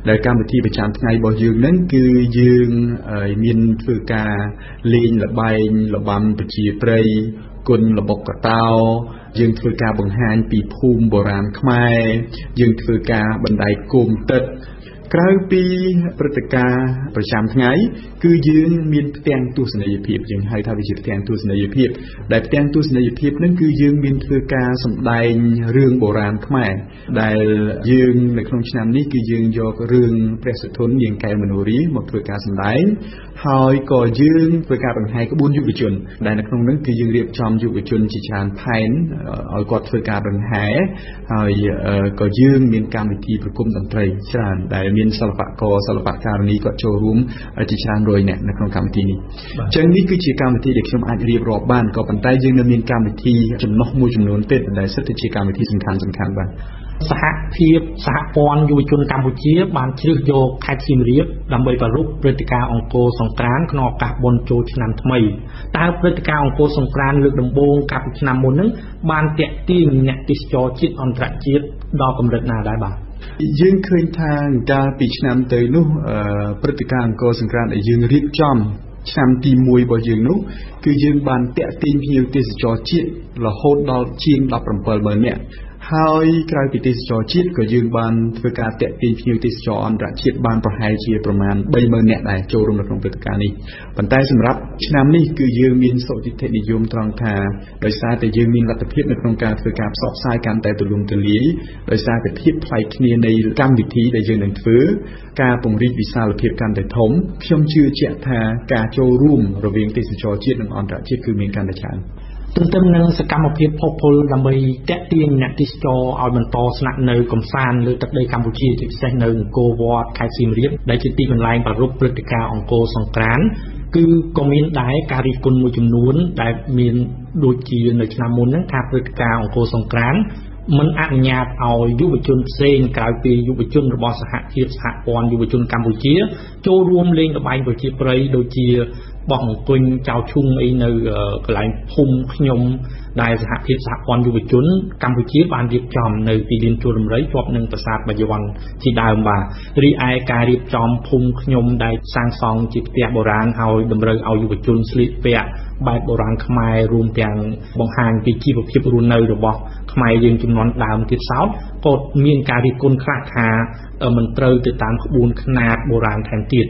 ដែលកម្មវិធីប្រចាំថ្ងៃរបស់យើងហ្នឹងគឺយើងមានធ្វើការលេងល្បែងរបាំប្រជាប្រិយគុនល្បុក្កតោយើងធ្វើការបង្ហាញពីភូមិបុរាណខ្មែរយើងធ្វើការបណ្ដែតគោមទឹក ក្រៅពីព្រឹត្តិការណ៍ប្រចាំថ្ងៃគឺយើងមានផ្ទាំងទស្សនីយភាពយើងហៅថាវាជាផ្ទាំងទស្សនីយភាពដែលផ្ទាំងទស្សនីយភាពហ្នឹងគឺយើងមានធ្វើការសម្ដែងរឿងបុរាណខ្មែរដែលយើងនៅក្នុងឆ្នាំនេះគឺយើងយករឿងព្រះសុធននាងកែវមនោរីមកធ្វើការសម្ដែងហើយក៏យើងធ្វើការបង្ហាញក្បួនយុវជនដែលនៅក្នុងហ្នឹងគឺយើងរៀបចំយុវជនជាច្រើនផែនឲ្យគាត់ធ្វើការបង្ហាញហើយក៏យើងមានកម្មវិធីប្រគំតន្ត្រីច្រើនដែលមានសិល្បករសិល្បការិនីគាត់ចូលរួមជាច្រើនរយនាក់នៅក្នុងកម្មវិធីនេះអញ្ចឹងនេះគឺជាកម្មវិធីដែលខ្ញុំអាចរៀបរាប់បានក៏ប៉ុន្តែយើងនៅមានកម្មវិធីចំណុះមួយចំនួនទៀតដែលសិតតែជាកម្មវិធីសំខាន់បាទសហភាពសហព័ន្ធយុវជនកម្ពុជាបានជ្រើសយកខេត្តសៀមរាបដើម្បីប្រារព្ធព្រឹត្តិការណ៍អង្គរសង្ក្រាន្តក្នុងឱកាសបុណ្យចូលឆ្នាំថ្មីតើព្រឹត្តិការណ៍អង្គរសង្ក្រាន្តលើកដំបូងកាលពីឆ្នាំមុនហ្នឹងបានទាក់ទាញអ្នកទេសចរជាតិអន្តរជាតិដល់កម្រិតណាដែរបាទយើងឃើញថាកាលពីឆ្នាំទៅនោះព្រឹត្តិការណ៍អង្គរសង្ក្រាន្តដែលយើងរៀបចំឆ្នាំទី1របស់យើងនោះគឺយើងបានតាក់ទាញភ្ញៀវទេសចរជាតិរហូតដល់ជាង 17,000 នាក់ហើយក្រៅពីទេសចរជាតិក៏យើងបានធ្វើការតាក់ទាញភ្ញៀវទេសចរអន្តរជាតិបានប្រហែលជាប្រមាណ 30,000 នាក់ដែរចូលរួមនៅក្នុងព្រឹត្តិការណ៍នេះប៉ុន្តែសម្រាប់ឆ្នាំនេះគឺយើងមានសុទិដ្ឋិនិយមត្រង់ថាដោយសារតែយើងមានលទ្ធភាពនៅក្នុងការធ្វើការផ្សព្វផ្សាយកាន់តែទូលំទូលាយដោយសារតែភាពប្លែកគ្នានៃកម្មវិធីដែលយើងនឹងធ្វើការពង្រីកវិសាលភាពកាន់តែធំខ្ញុំជឿជាក់ថាការចូលរួមរវាងទេសចរជាតិនិងអន្តរជាតិគឺមានកាន់តែច្រើនទន្ទឹមនឹងសកម្មភាពផុសផុលដើម្បីតាក់ទាញអ្នកទេសចរឲ្យបន្តស្នាក់នៅកំសាន្តលើទឹកដីកម្ពុជាជាពិសេសនៅអង្គរវត្តខេត្តសៀមរាបដែលជាទីកន្លែងប្រារព្ធព្រឹត្តិការណ៍អង្គរសង្ក្រាន្តគឺក៏មានដែរការរិះគន់មួយចំនួនដែលមានដូចជានៅឆ្នាំមុនហ្នឹងថាព្រឹត្តិការណ៍អង្គរសង្ក្រាន្តមិនអនុញ្ញាតឲ្យយុវជនផ្សេងក្រៅពីយុវជនរបស់សហភាពសហព័ន្ធយុវជនកម្ពុជាចូលរួមលេងល្បែងប្រជាប្រិយដូចជាបោះអង្គញ់ចៅឈុងអីនៅកន្លែងភូមិខ្ញុំដែលសហភាពសហព័ន្ធយុវជនកម្ពុជាបានរៀបចំនៅទីលានជួរដំរីជាប់នឹងប្រាសាទបាយ័នជាដើមបាទរីឯការរៀបចំភូមិខ្ញុំដែលសាងសង់ជាផ្ទះបុរាណហើយតម្រូវឲ្យយុវជនស្លៀកពាក់បែបបុរាណខ្មែររួមទាំងបង្ហាញពីជីវភាពរស់នៅរបស់ខ្មែរយើងជំនាន់ដើមទៀតសោតក៏មានការរិះគន់ខ្លះថាមិនត្រូវទៅតាមក្បួនខ្នាតបុរាណថែមទៀត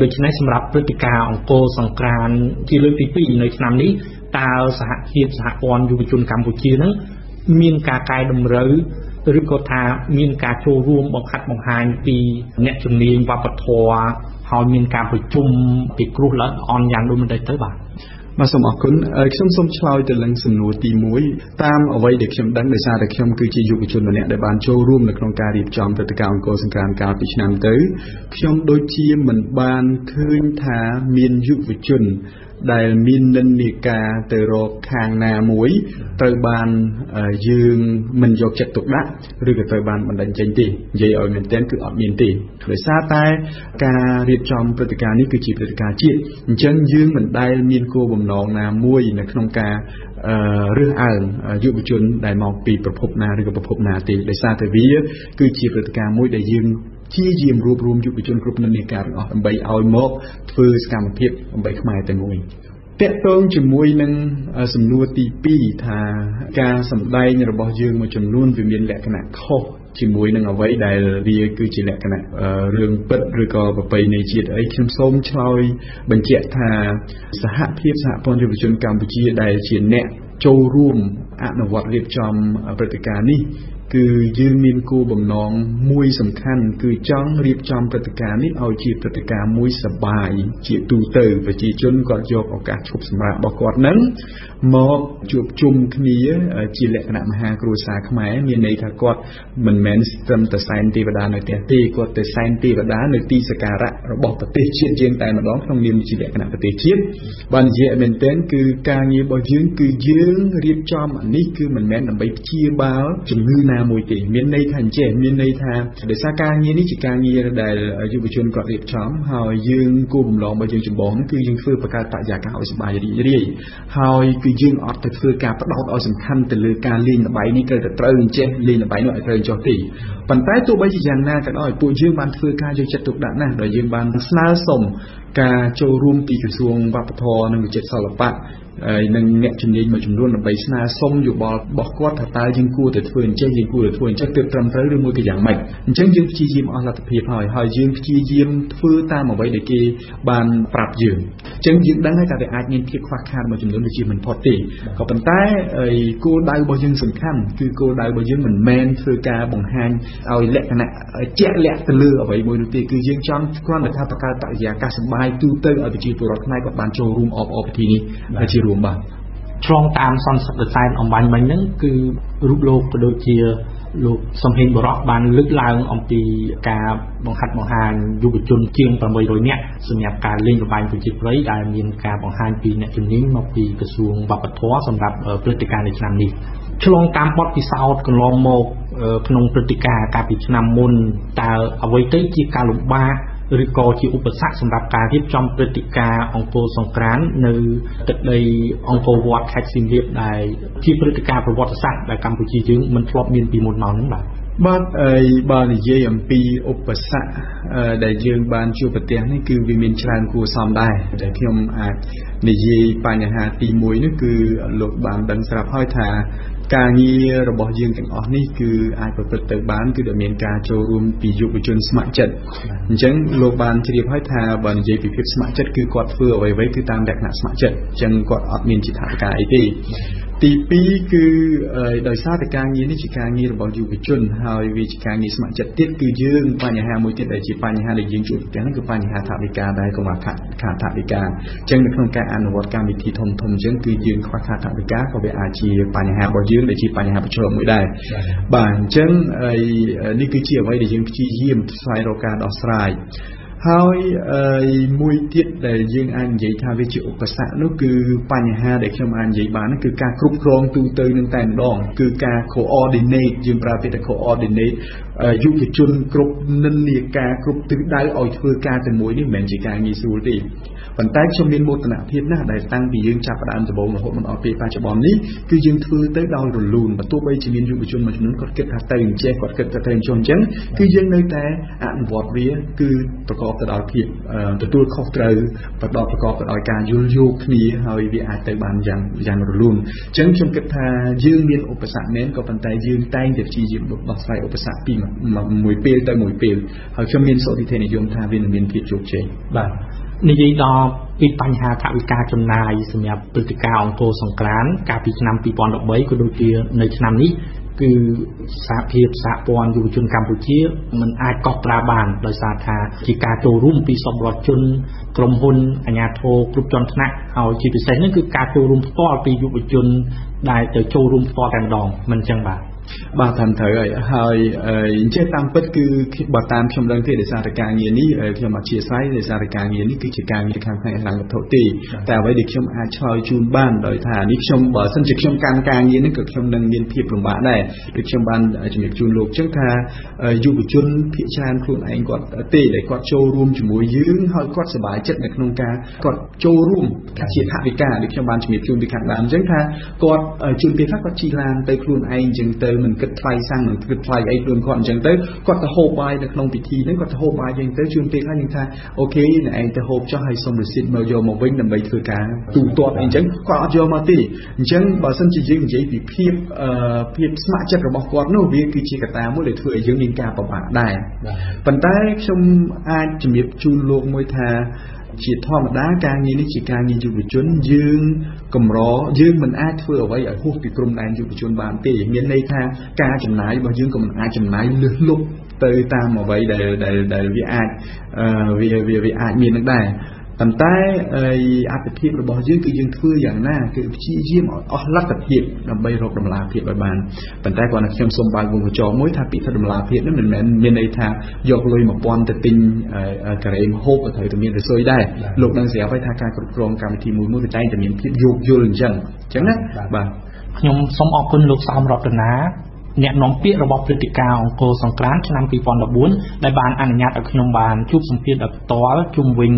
ដូច្នេះសម្រាប់ព្រឹត្តិការណ៍អង្គរសង្ក្រាន្តជាលើកទី2នៅឆ្នាំនេះតើសហភាពសហព័ន្ធយុវជនកម្ពុជានឹងមានការកែតម្រូវឬក៏ថាមានការចូលរួមបង្ហាត់បង្ហាញពីអ្នកជំនាញវប្បធម៌ហើយមានការប្រជុំពិគ្រោះល្អអន់យ៉ាងដូចម្តេចទៅបាទសូមអរគុណខ្ញុំសូមឆ្លើយទៅនឹងសំណួរទី1តាមអ្វីដែលខ្ញុំដឹងដោយសារតែខ្ញុំគឺជាយុវជនម្នាក់ដែលបានចូលរួមនៅក្នុងការរៀបចំព្រឹត្តិការណ៍អង្គរសង្ក្រាន្តកាលពីឆ្នាំទៅខ្ញុំដូចជាមិនបានឃើញថាមានយុវជនដែលមាននិន្នាការទៅរកខាងណាមួយត្រូវបានយើងមិនយកចិត្តទុកដាក់ឬក៏ត្រូវបានបណ្តេញចេញទេនិយាយឲ្យមែនទែនគឺអត់មានទេដោយសារតែការរៀបចំព្រឹត្តិការណ៍នេះគឺជាព្រឹត្តិការណ៍ជាតិអញ្ចឹងយើងមិនដែលមានគោលបំណងណាមួយនៅក្នុងការរើសអើងយុវជនដែលមកពីប្រភពណាឬក៏ប្រភពណាទេដោយសារតែវាគឺជាព្រឹត្តិការណ៍មួយដែលយើងជាយាមរួបរวมយុវជនគ្រប់និន្នាការទាំងអស់ដើម្បីឲ្យមកធ្វើសកម្មភាពដើម្បីខ្មែរតែមួយតាក់ទងជាមួយនឹងសំណួរទី2ថាការសម្ដែងរបស់យើងមួយចំនួនវាមានលក្ខណៈខុសជាមួយនឹងអ្វីដែលវាគឺជាលក្ខណៈរឿងពិតឬក៏ប្រពៃណីជាតិអីខ្ញុំសូមឆ្លើយបញ្ជាក់ថាសហភាពសហព័ន្ធយុវជនកម្ពុជាដែលជាអ្នកចូលរួមអនុវត្តរៀបចំព្រឹត្តិការណ៍នេះគឺយើងមានគោលបំណងមួយសំខាន់គឺចង់រៀបចំព្រឹត្តិការណ៍នេះឲ្យជាព្រឹត្តិការណ៍មួយសប្បាយជាទូទៅប្រជាជនគាត់យកឱកាសឈប់សម្រាករបស់គាត់នឹងមកជួបជុំគ្នាជាលក្ខណៈមហាគ្រួសារខ្មែរមានន័យថាគាត់មិនមែនត្រឹមតែសែនទេវតានៅផ្ទះទេគាត់ទៅសែនទេវតានៅទីសក្ការៈរបស់ប្រទេសជាតិយើងតែម្ដងក្នុងនាមជាលក្ខណៈប្រទេសជាតិបាននិយាយមែនទែនគឺការងាររបស់យើងគឺយើងរៀបចំអានេះគឺមិនមែនដើម្បីព្យាបាលជំងឺណាមួយទេមានន័យថាអញ្ចឹងមានន័យថាដោយសារការងារនេះជាការងារដែលយុវជនគាត់រៀបចំហើយយើងគោលបំណងរបស់យើងចម្បងគឺយើងធ្វើបង្កើតបរិយាកាសឲ្យសប្បាយរីករាយហើយគឺយើងអត់ទៅធ្វើការបដោតឲ្យសំខាន់ទៅលើការលេងល្បែងនេះត្រូវអញ្ចេះលេងល្បែងនោះឲ្យត្រូវអញ្ចោះទេប៉ុន្តែទោះបីជាយ៉ាងណាក៏ដោយពួកយើងបានធ្វើការយកចិត្តទុកដាក់ណាស់ដោយយើងបានស្នើសុំការចូលរួមពីក្រសួងវប្បធម៌និងវិចិត្រសិល្បៈ នឹងអ្នកជំនាញមួយចំនួនដើម្បីស្នើសុំយោបល់របស់គាត់ថាតើយើងគួរតែធ្វើអញ្ចឹងយើងគួរតែធ្វើអញ្ចឹងទើបត្រឹមត្រូវឬមួយក៏យ៉ាងម៉េចអញ្ចឹងយើងព្យាយាមអស់លទ្ធភាពហើយយើងព្យាយាមធ្វើតាមអ្វីដែលគេបានប្រាប់យើងអញ្ចឹងយើងដឹងហើយថាវាអាចមានភាពខ្វះខាតមួយចំនួនដូចជាមិនផុតទេក៏ប៉ុន្តែគោលដៅរបស់យើងសំខាន់គឺគោលដៅរបស់យើងមិនមែនធ្វើការបង្ហាញឲ្យលក្ខណៈជាក់លាក់ទៅលើអ្វីមួយនោះទេគឺយើងចង់គ្រាន់តែថាបង្កើតបរិយាកាសសប្បាយទូទៅឲ្យប្រជាពលរដ្ឋខ្មែរគាត់បានចូលរួមអបអរពិធីនេះដែលជារួមបាទឆ្លងតាមសន្និសីទសែនអំបញ្ញមិញហ្នឹងគឺរូបលោកក៏ដូចជាលោកសំហេងបរោះបានលើកឡើងអំពីការបង្ហាត់បង្ហាញយុវជនជាង800នាក់សម្រាប់ការលេងល្បែងប្រជាប្រិយដែលមានការបង្ហាញពីអ្នកជំនាញមកពីក្រសួងវប្បធម៌សម្រាប់ព្រឹត្តិការណ៍នៃឆ្នាំនេះឆ្លងតាមបទពិសោធន៍កន្លងមកក្នុងព្រឹត្តិការណ៍កាលពីឆ្នាំមុនតើអ្វីទៅជាការលំបាកឬក៏ជាឧបសគ្គសម្រាប់ការរៀបចំព្រឹត្តិការណ៍អង្គរសង្ក្រាន្តនៅទឹកដីអង្គរវត្តខេត្តសៀមរាបដែលជាព្រឹត្តិការណ៍ប្រវត្តិសាស្ត្រដែលកម្ពុជាយើងមិនធ្លាប់មានពីមុនមកហ្នឹងបាទបើនិយាយអំពីឧបសគ្គដែលយើងបានជួបប្រទះនេះគឺវាមានច្រើនគួរសមដែរតែខ្ញុំអាចនិយាយបញ្ហាទី1នេះគឺលោកបានដឹងស្រាប់ហើយថាការងាររបស់យើងទាំងអស់នេះគឺអាចប្រព្រឹត្តទៅបានគឺដែលមានការចូលរួមពីយុវជនស្ម័គ្រចិត្តអញ្ចឹងលោកបានជ្រាបហើយថាបើនិយាយពីភាពស្ម័គ្រចិត្តគឺគាត់ធ្វើអ្វីៗគឺតាមលក្ខណៈស្ម័គ្រចិត្តអញ្ចឹងគាត់អត់មានជាថាការអីទេទី2គឺដោយសារតែការងារនេះជាការងាររបស់យុវជនហើយវាជាការងារស្ម័គ្រចិត្តទៀតគឺយើងបញ្ហាមួយទៀតដែលជាបញ្ហាដែលយើងជួបប្រទះហ្នឹងគឺបញ្ហាថវិកាដែលកង្វះខាតថវិកាអញ្ចឹងនៅក្នុងការអនុវត្តកម្មវិធីធំៗអញ្ចឹងគឺយើងខ្វះខាតថវិកាក៏វាអាចជាបញ្ហារបស់យើងដែលជាបញ្ហាប្រឈមមួយដែរបាទអញ្ចឹងនេះគឺជាអ្វីដែលយើងព្យាយាមស្វែងរកការដោះស្រាយហើយមួយទៀតដែលយើងអាចនិយាយថាវាជាឧបសគ្គនោះគឺបញ្ហាដែលខ្ញុំអាចនិយាយបានគឺការគ្រប់គ្រងទូទៅនឹងតែម្ដងគឺការ coordinate យើងប្រើពាក្យថា coordinate យុវជនគ្រប់និន្នាការគ្រប់ទិសដៅឲ្យធ្វើការតែមួយនេះមិនមែនជាការងាយស្រួលទេប៉ុន្តែខ្ញុំមានមោទនភាពណាស់ដែលតាំងពីយើងចាប់ផ្ដើមដំបូងរហូតមកដល់ពេលបច្ចុប្បន្ននេះគឺយើងធ្វើទៅដោយរលូនបើទោះបីជាមានយុវជនមួយចំនួនគាត់គិតថាទៅអញ្ចេះគាត់គិតថាទៅអញ្ចឹងគឺយើងនៅតែអនុវត្តវាគឺប្រកបទៅដោយភាពទទួលខុសត្រូវប្រកបទៅដោយការយល់យោគគ្នាហើយវាអាចទៅបានយ៉ាងរលូនអញ្ចឹងខ្ញុំគិតថាយើងមានឧបសគ្គមែនក៏ប៉ុន្តែយើងតែងតែព្យាយាមដោះស្រាយឧបសគ្គពីមួយពេលទៅមួយពេលហើយខ្ញុំមានសុតិធិនិយមថាវានឹងមានភាពជោគជ័យបាទនិយាយដល់ពីបញ្ហាថវិកាចំណាយសម្រាប់ព្រឹត្តិការណ៍អង្គរសង្ក្រាន្តកាលពីឆ្នាំ2013ក៏ដូចជានៅឆ្នាំនេះគឺសហភាពសហព័ន្ធយុវជនកម្ពុជាមិនអាចកត់ត្រាបានដោយសារថាជាការចូលរួមពីសប្បុរសជនក្រុមហ៊ុនអាជ្ញាធរគ្រប់ជាន់ថ្នាក់ហើយជាពិសេសនោះគឺការចូលរួមផ្ទាល់ពីយុវជនដែលទៅចូលរួមផ្ទាល់តែម្ដងមិនអញ្ចឹងបាទតាមត្រូវហើយអញ្ចឹងតាមពិតគឺបើតាមខ្ញុំដឹងទេដោយសារតែការងារនេះខ្ញុំអធិស្ឋានដោយសារតែការងារនេះគឺជាការងារខាងផ្នែកហិរញ្ញវត្ថុទេតែអ្វីដែលខ្ញុំអាចឆ្លើយជូនបានដោយថានេះខ្ញុំបើសិនជាខ្ញុំកាន់ការងារនេះក៏ខ្ញុំនឹងមានភាពលំបាកដែរដូចខ្ញុំបានជំរាបជូនលោកអញ្ចឹងថាយុវជនភាគច្រើនខ្លួនឯងគាត់ទេដែលគាត់ចូលរួមជាមួយយើងហើយគាត់សប្បាយចិត្តនៅក្នុងការគាត់ចូលរួមជាថវិកាដូចខ្ញុំបានជំរាបជូនពីខាងដើមអញ្ចឹងថាគាត់ជួនពេលខ្លះគាត់ជិះឡានទៅខ្លួនឯងអញ្ចឹងទៅមិនគិតថ្លៃសាំងមិនគិតថ្លៃអីខ្លួនគាត់អញ្ចឹងទៅគាត់ទៅហូបបាយនៅក្នុងពិធីហ្នឹងគាត់ទៅហូបបាយអញ្ចឹងទៅជួនពេលខ្លះយើងថាអូខេអ្នកឯងទៅហូបចុះហើយសុំរស៊ីតមកយកមកវិញដើម្បីធ្វើការទូទាត់អីអញ្ចឹងគាត់អត់យកមកទេអញ្ចឹងបើសិនជាយើងនិយាយពីភាពស្ម័គ្រចិត្តរបស់គាត់នោះវាគឺជាកត្តាមួយដែលធ្វើឲ្យយើងមានការពិបាកដែរប៉ុន្តែខ្ញុំអាចជំរាបជូនលោកមួយថាជាធម្មតាការងារនេះជាការងារយុវជនយើងកម្រយើងមិនអាចធ្វើអ្វីឲ្យហួសពីព្រំដែនយុវជនបានទេមានន័យថាការចំណាយរបស់យើងក៏មិនអាចចំណាយលើសលប់ទៅតាមអ្វីដែលវាអាចវាអាចមាននឹងដែរប៉ុន្តែអត្ថប្រយោជន៍របស់យើងគឺយើងធ្វើយ៉ាងណាគឺព្យាយាមឲ្យអស់លទ្ធភាពដើម្បីរកតម្លាភាពឲ្យបានប៉ុន្តែគាត់ខ្ញុំសូមបើកវងកញ្ចក់មួយថាពាក្យថាតម្លាភាពនេះមិនមែនមានន័យថាយកលុយ1000ទៅទិញការ៉េម្ហូបទៅត្រូវតែមានរសួយដែរលោកនឹងស្រាប់ហើយថាការគ្រប់គ្រងកម្មវិធីមួយគឺតែងតែមានភាពយោគយល់អញ្ចឹងណាបាទខ្ញុំសូមអរគុណលោកសោមរតនាអ្នកនាំពាក្យរបស់ព្រឹត្តិការណ៍អង្គរសង្ក្រាន្តឆ្នាំ2014ដែលបានអនុញ្ញាតឲ្យខ្ញុំបានជួបសម្ភាសន៍ដោយផ្ទាល់ជុំវិញ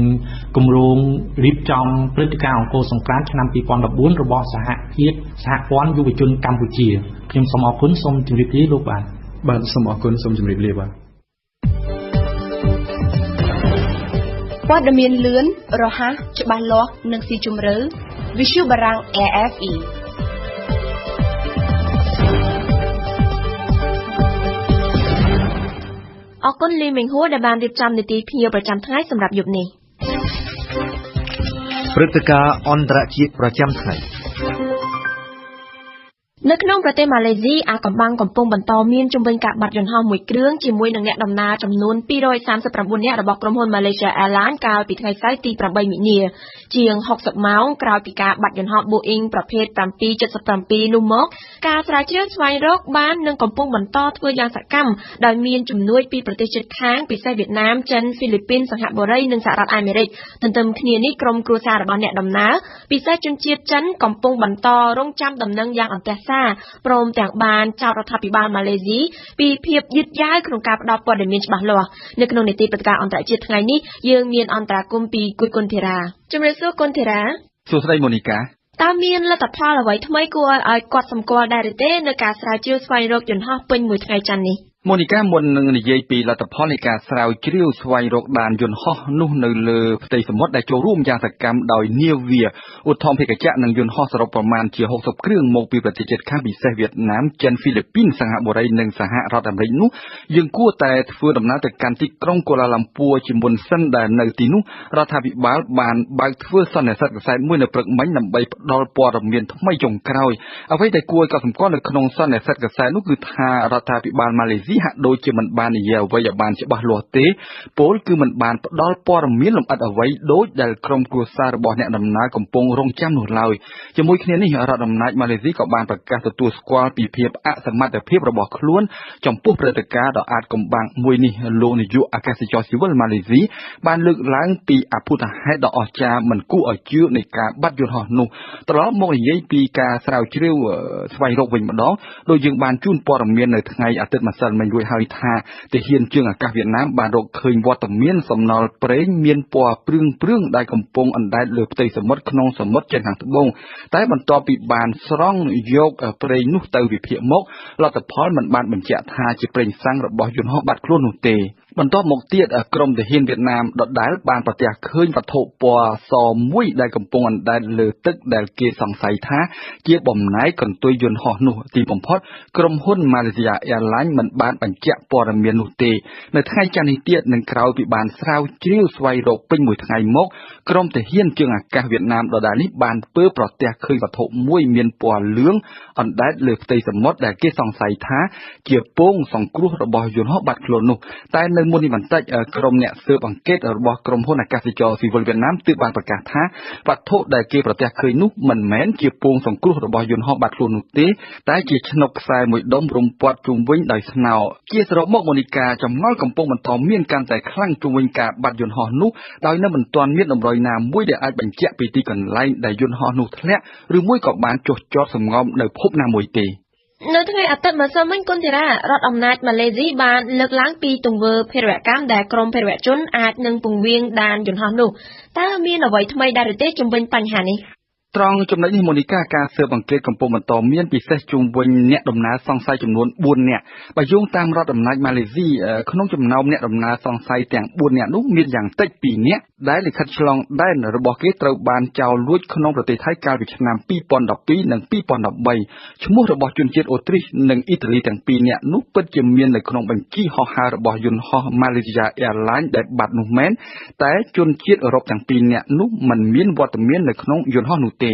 គម្រោងរៀបចំព្រឹត្តិការណ៍អង្គរសង្ក្រាន្តឆ្នាំ2014របស់សហភាពសហព័ន្ធយុវជនកម្ពុជាខ្ញុំសូមអរគុណសូមជម្រាបលាលោកបាទសូមអរគុណសូមជម្រាបលាបាទព័ត៌មានលឿនរហ័សច្បាស់លាស់និងស៊ីជម្រៅ វិទ្យុបារាំង RFEអរគុណលីមេងហួរដែលបានរៀបចំនីតិភ្ញៀវប្រចាំថ្ងៃសម្រាប់យប់នេះព្រឹត្តិការណ៍អន្តរជាតិប្រចាំថ្ងៃនៅក្នុងប្រទេសម៉ាឡេស៊ីអាកំបាំងកំពុងបន្តមានជំវិញការបាត់យន្តហោះមួយគ្រឿងជាមួយនឹងអ្នកដំណើរចំនួន239នាក់របស់ក្រុមហ៊ុន Malaysia Airlines កាលពីថ្ងៃសៅរ៍ទី8មិនិនាជាង60ម៉ោងក្រោយពីការបាត់យន្តហោះ Boeing ប្រភេទ777នោះមកការស្រាវជ្រាវស្វែងរកបាននឹងកំពុងបន្តធ្វើយ៉ាងសកម្មដោយមានជំនួយពីប្រទេសជិតខាងពិសេសវៀតណាមចិនហ្វីលីពីនសិង្ហបុរីនិងសហរដ្ឋអាមេរិកទន្ទឹមគ្នានេះក្រុមគ្រួសាររបស់អ្នកដំណើរពិសេសជនជាតិចិនកំពុងបន្តរងចាំដំណឹងយ៉ាងអន្ទះសារព្រមទាំងបានចោទរដ្ឋាភិបាលម៉ាឡេស៊ីពីភាពយឺតយ៉ាវក្នុងការផ្តល់ព័ត៌មានច្បាស់លាស់នៅក្នុងនីតិព្រឹត្តិការណ៍អន្តរជាតិថ្ងៃនេះយើងមានអន្តរាគមន៍ពីគុណធីរ៉ាជំរាបសួរគុណធីរ៉ាសួស្តីម៉ូនីកាតើមានលទ្ធផលអ្វីថ្មីគួរឲ្យគាត់សម្គាល់ដែរទេនៅការស្រាវជ្រាវស្វែងរកយន្តហោះពេញមួយថ្ងៃច័ន្ទនេះម៉ូនីកាមុននឹងនិយាយពីលទ្ធផលនៃការស្រាវជ្រាវស្វែងរកដានយន្តហោះនោះនៅលើផ្ទៃសមុទ្រដែលចូលរួមយ៉ាងសកម្មដោយនាវាឧទ្ធម្ភាគចក្រនិងយន្តហោះសរុបប្រមាណជា60គ្រឿងមកពីប្រទេសជិតខាងពិសេសវៀតណាមចិនហ្វីលីពីនសិង្ហបុរីនិងសហរដ្ឋអាមេរិកនោះយើងគួរតែធ្វើដំណើរទៅកាន់ទីក្រុងកូឡាឡាំពួរជាមុនសិនដែលនៅទីនោះរដ្ឋាភិបាលបានបើកធ្វើសន្និសីទកសែតមួយនៅព្រឹកមិញដើម្បីផ្ដល់ព័ត៌មានថ្មីចុងក្រោយអ្វីដែលគួរឲ្យកត់សម្គាល់នៅក្នុងសន្និសីទកសែតនោះគឺថារដ្ឋាភិបាលម៉ាឡេស៊ីហាក់ដូចជាមិនបាននិយាយអ្វីឲ្យបានច្បាស់លាស់ទេពលគឺមិនបានផ្ដល់ព័ត៌មានលម្អិតអ្វីដូចដែលក្រុមគ្រួសាររបស់អ្នកដំណើរកំពុងរងចាំនោះឡើយជាមួយគ្នានេះរដ្ឋអំណាចម៉ាឡេស៊ីក៏បានប្រកាសទទួលស្គាល់ពីភាពអសមត្ថភាពរបស់ខ្លួនចំពោះព្រឹត្តិការណ៍ដ៏អាតកំបាំងមួយនេះលោកនាយកអាកាសចរស៊ីវិលម៉ាឡេស៊ីបានលើកឡើងពីអភូតហេតុដ៏អស្ចារ្យមិនគួរឲ្យជឿនៃការបាត់យន្តហោះនោះត្រឡប់មកនិយាយពីការស្រាវជ្រាវស្វែងរកវិញម្ដងដោយយើងបានជូនព័ត៌មាននៅថ្ងៃអាទិត្យម្សិលមិញរួចហើយថាទាហានជើងអាកាសវៀតណាមបានរកឃើញវត្តមានសំណល់ប្រេងមានពណ៌ព្រឿងដែលកំពុងអណ្ដែតលើផ្ទៃសមុទ្រក្នុងសមុទ្រចិនខាងត្បូងតែបន្ទាប់ពីបានស្រង់យកប្រេងនោះទៅវិភាគមកលទ្ធផលមិនបានបញ្ជាក់ថាជាប្រេងសាំងរបស់យន្តហោះបាត់ខ្លួននោះទេបន្ទាប់មកទៀតក្រុមទាហានវៀតណាមដដែលបានប្រទះឃើញវត្ថុពណ៌សមួយដែលកំពុងអណ្ដែតលើទឹកដែលគេសង្ស័យថាជាបំណែកកន្ទុយយន្តហោះនោះទីបំផុតក្រុមហ៊ុន Malaysia Airlines មិនបានបញ្ជាក់ព័ត៌មាននោះទេនៅថ្ងៃច័ន្ទនេះទៀតនឹងក្រោយពីបានស្រាវជ្រាវស្វែងរកពេញមួយថ្ងៃមកក្រុមទាហានជើងអាកាសវៀតណាមដដែលនេះបានប្រទះឃើញវត្ថុមួយមានពណ៌លឿងអណ្ដែតលើផ្ទៃសមុទ្រដែលគេសង្ស័យថាជាពងសង្គ្រោះរបស់យន្តហោះបាត់ខ្លួននោះតែនៅមុននេះបន្តិចក្រុមអ្នកស៊ើបអង្កេតរបស់ក្រុមហ៊ុនអាកាសចរស៊ីវិលវៀតណាមទើបបានប្រកាសថាវត្ថុដែលគេប្រទះឃើញនោះមិនមែនជាពងសង្គ្រោះរបស់យន្តហោះបាត់ខ្លួននោះទេតែជាឆ្នុកខ្សែមួយដុំរុំព័ទ្ធជុំវិញដោយស្នោជាសរុបមកម៉ូនីកាចម្ងល់កំពុងបន្តមានកាន់តែខ្លាំងជុំវិញការបាត់យន្តហោះនោះដោយនៅមិនទាន់មានតម្រុយណាមួយដែលអាចបញ្ជាក់ពីទីកន្លែងដែលយន្តហោះនោះធ្លាក់ឬមួយក៏បានចុះចតសម្ងំនៅភពណាមួយទេនៅថ្ងៃអាទិត្យម្សិលមិញគុណធីរ៉ារដ្ឋអំណាចម៉ាឡេស៊ីបានលើកឡើងពីទង្វើភេរវកម្មដែលក្រុមភេរវជនអាចនឹងពង្រៀងដានយន្តហោះនោះតើមានអ្វីថ្មីដែរទេជុំវិញបញ្ហានេះត្រង់ចំណុចនេះម៉ូនីកាការស៊ើបអង្កេតកំពុងបន្តមានពិសេសជុំវិញអ្នកដំណើរសង្ស័យចំនួន4នាក់បើយោងតាមរដ្ឋអំណាចម៉ាឡេស៊ីក្នុងចំណោមអ្នកដំណើរសង្ស័យទាំង4នាក់នោះមានយ៉ាងតិច2នាក់ដែលលិខិតឆ្លងដែនរបស់គេត្រូវបានចោលលួចក្នុងប្រទេសថៃកាលពីឆ្នាំ2012និង2013ឈ្មោះរបស់ជនជាតិអូទ្រីសនិងអ៊ីតាលីទាំង2នាក់នោះពិតជាមាននៅក្នុងបញ្ជីហោះហើររបស់យន្តហោះ Malaysia Airlines ដែលបាត់នោះមែនតែជនជាតិអឺរ៉ុបទាំង2នាក់នោះមិនមានវត្តមាននៅក្នុងយន្តហោះនោះទេ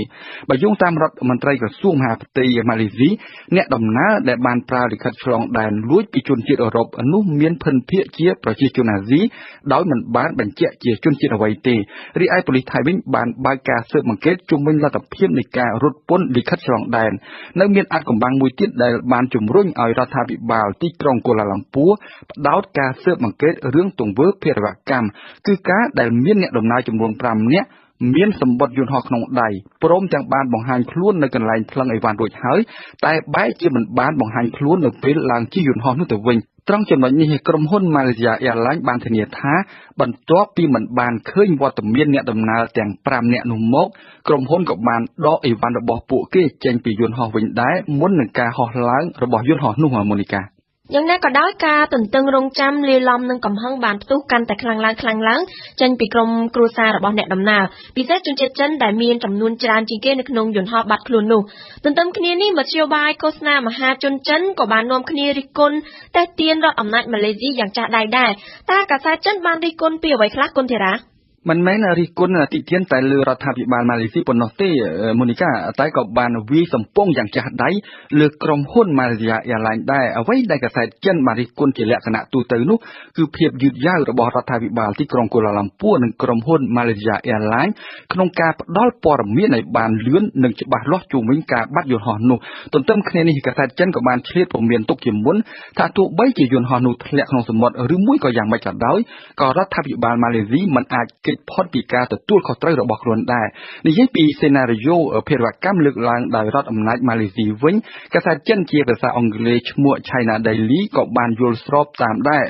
បើយោងតាមរដ្ឋមន្ត្រីក្រសួងមហាផ្ទៃម៉ាឡេស៊ីអ្នកដំណើរដែលបានប្រើលិខិតឆ្លងដែនលួចពីជនជាតិអឺរ៉ុបនោះមានភិនភាគជាប្រជាជនអាស៊ីដោយមិនបានបញ្ជាក់ជាជនជាតិអ្វីទេរីឯប៉ូលីសថៃវិញបានបើកការស៊ើបអង្កេតជុំវិញលទ្ធភាពនៃការរត់ពន្ធលិខិតឆ្លងដែននៅមានអាចកំបាំងមួយទៀតដែលបានជំរុញឲ្យរដ្ឋាភិបាលទីក្រុងកូឡាឡាំពួរផ្ដោតការស៊ើបអង្កេតរឿងទង្វើភេរវកម្មគឺការដែលមានអ្នកដំណើរចំនួន5នាក់មានសម្បត្តិយន្តហោះក្នុងដៃព្រមទាំងបានបង្ហាញខ្លួននៅកន្លែងថ្លឹងអីវ៉ាន់រួចហើយតែបែរជាមិនបានបង្ហាញខ្លួននៅពេលឡើងជិះយន្តហោះនោះទៅវិញត្រង់ចំណុចនេះក្រុមហ៊ុន Malaysia Airlines បានធានាថាបន្ទាប់ពីមិនបានឃើញវត្តមានអ្នកដំណើរទាំង5នាក់នោះមកក្រុមហ៊ុនក៏បានដកអីវ៉ាន់របស់ពួកគេចេញពីយន្តហោះវិញដែរមុននឹងការហោះឡើងរបស់យន្តហោះនោះម៉ូនីកា យ៉ាងណាក៏ដោយការទន្ទឹងរង់ចាំលាយឡំនឹងកំហឹងបានផ្ទុះកាន់តែខ្លាំងឡើងចេញពីក្រុមគ្រួសាររបស់អ្នកដំណើរពិសេសជនជាតិចិនដែលមានចំនួនច្រើនជាងគេនៅក្នុងយន្តហោះបាត់ខ្លួននោះទន្ទឹមគ្នានេះមធ្យោបាយឃោសនាមហាជនចិនក៏បាននាំគ្នារិះគន់តេទៀនរដ្ឋអំណាចម៉ាឡេស៊ីយ៉ាងចាស់ដៃដែរតើកាសែតចិនបានរិះគន់ពីអ្វីខ្លះគុណធីរ៉ាមិនមែនរិះគន់តិធានតែលើរដ្ឋាភិបាលម៉ាឡេស៊ីប៉ុណ្ណោះទេមូនីកាតែក៏បានវាយសម្ពងយ៉ាងចាស់ដៃលើក្រុមហ៊ុន Malaysia Airlines ដែរអ្វីដែលកាសែតចិនបានរិះគន់ជាលក្ខណៈទូទៅនោះគឺភាពយឺតយ៉ាវរបស់រដ្ឋាភិបាលទីក្រុងកូឡាឡាំពួរនិងក្រុមហ៊ុន Malaysia Airlines ក្នុងការផ្ដល់ព័ត៌មានឲ្យបានលឿននិងច្បាស់លាស់ជុំវិញការបាត់យន្តហោះនោះទន្ទឹមគ្នានេះកាសែតចិនក៏បានឆ្លៀតពំមានទុកជាមុនថាទោះបីជាយន្តហោះនោះធ្លាក់ក្នុងសមុទ្រឬមួយក៏យ៉ាងម៉េចក៏ដោយក៏រដ្ឋាភិបាលម៉ាឡេស៊ីមិនអាចគេចផុតពីការទទួលខុសត្រូវរបស់ខ្លួនដែរនិយាយពីសេណារីយ៉ូភេរវកម្មលើកឡើងដោយរដ្ឋអំណាចម៉ាឡេស៊ីវិញកាសែតចិនជាភាសាអង់គ្លេសឈ្មោះ China Daily ក៏បានយល់ស្របតាមដែរ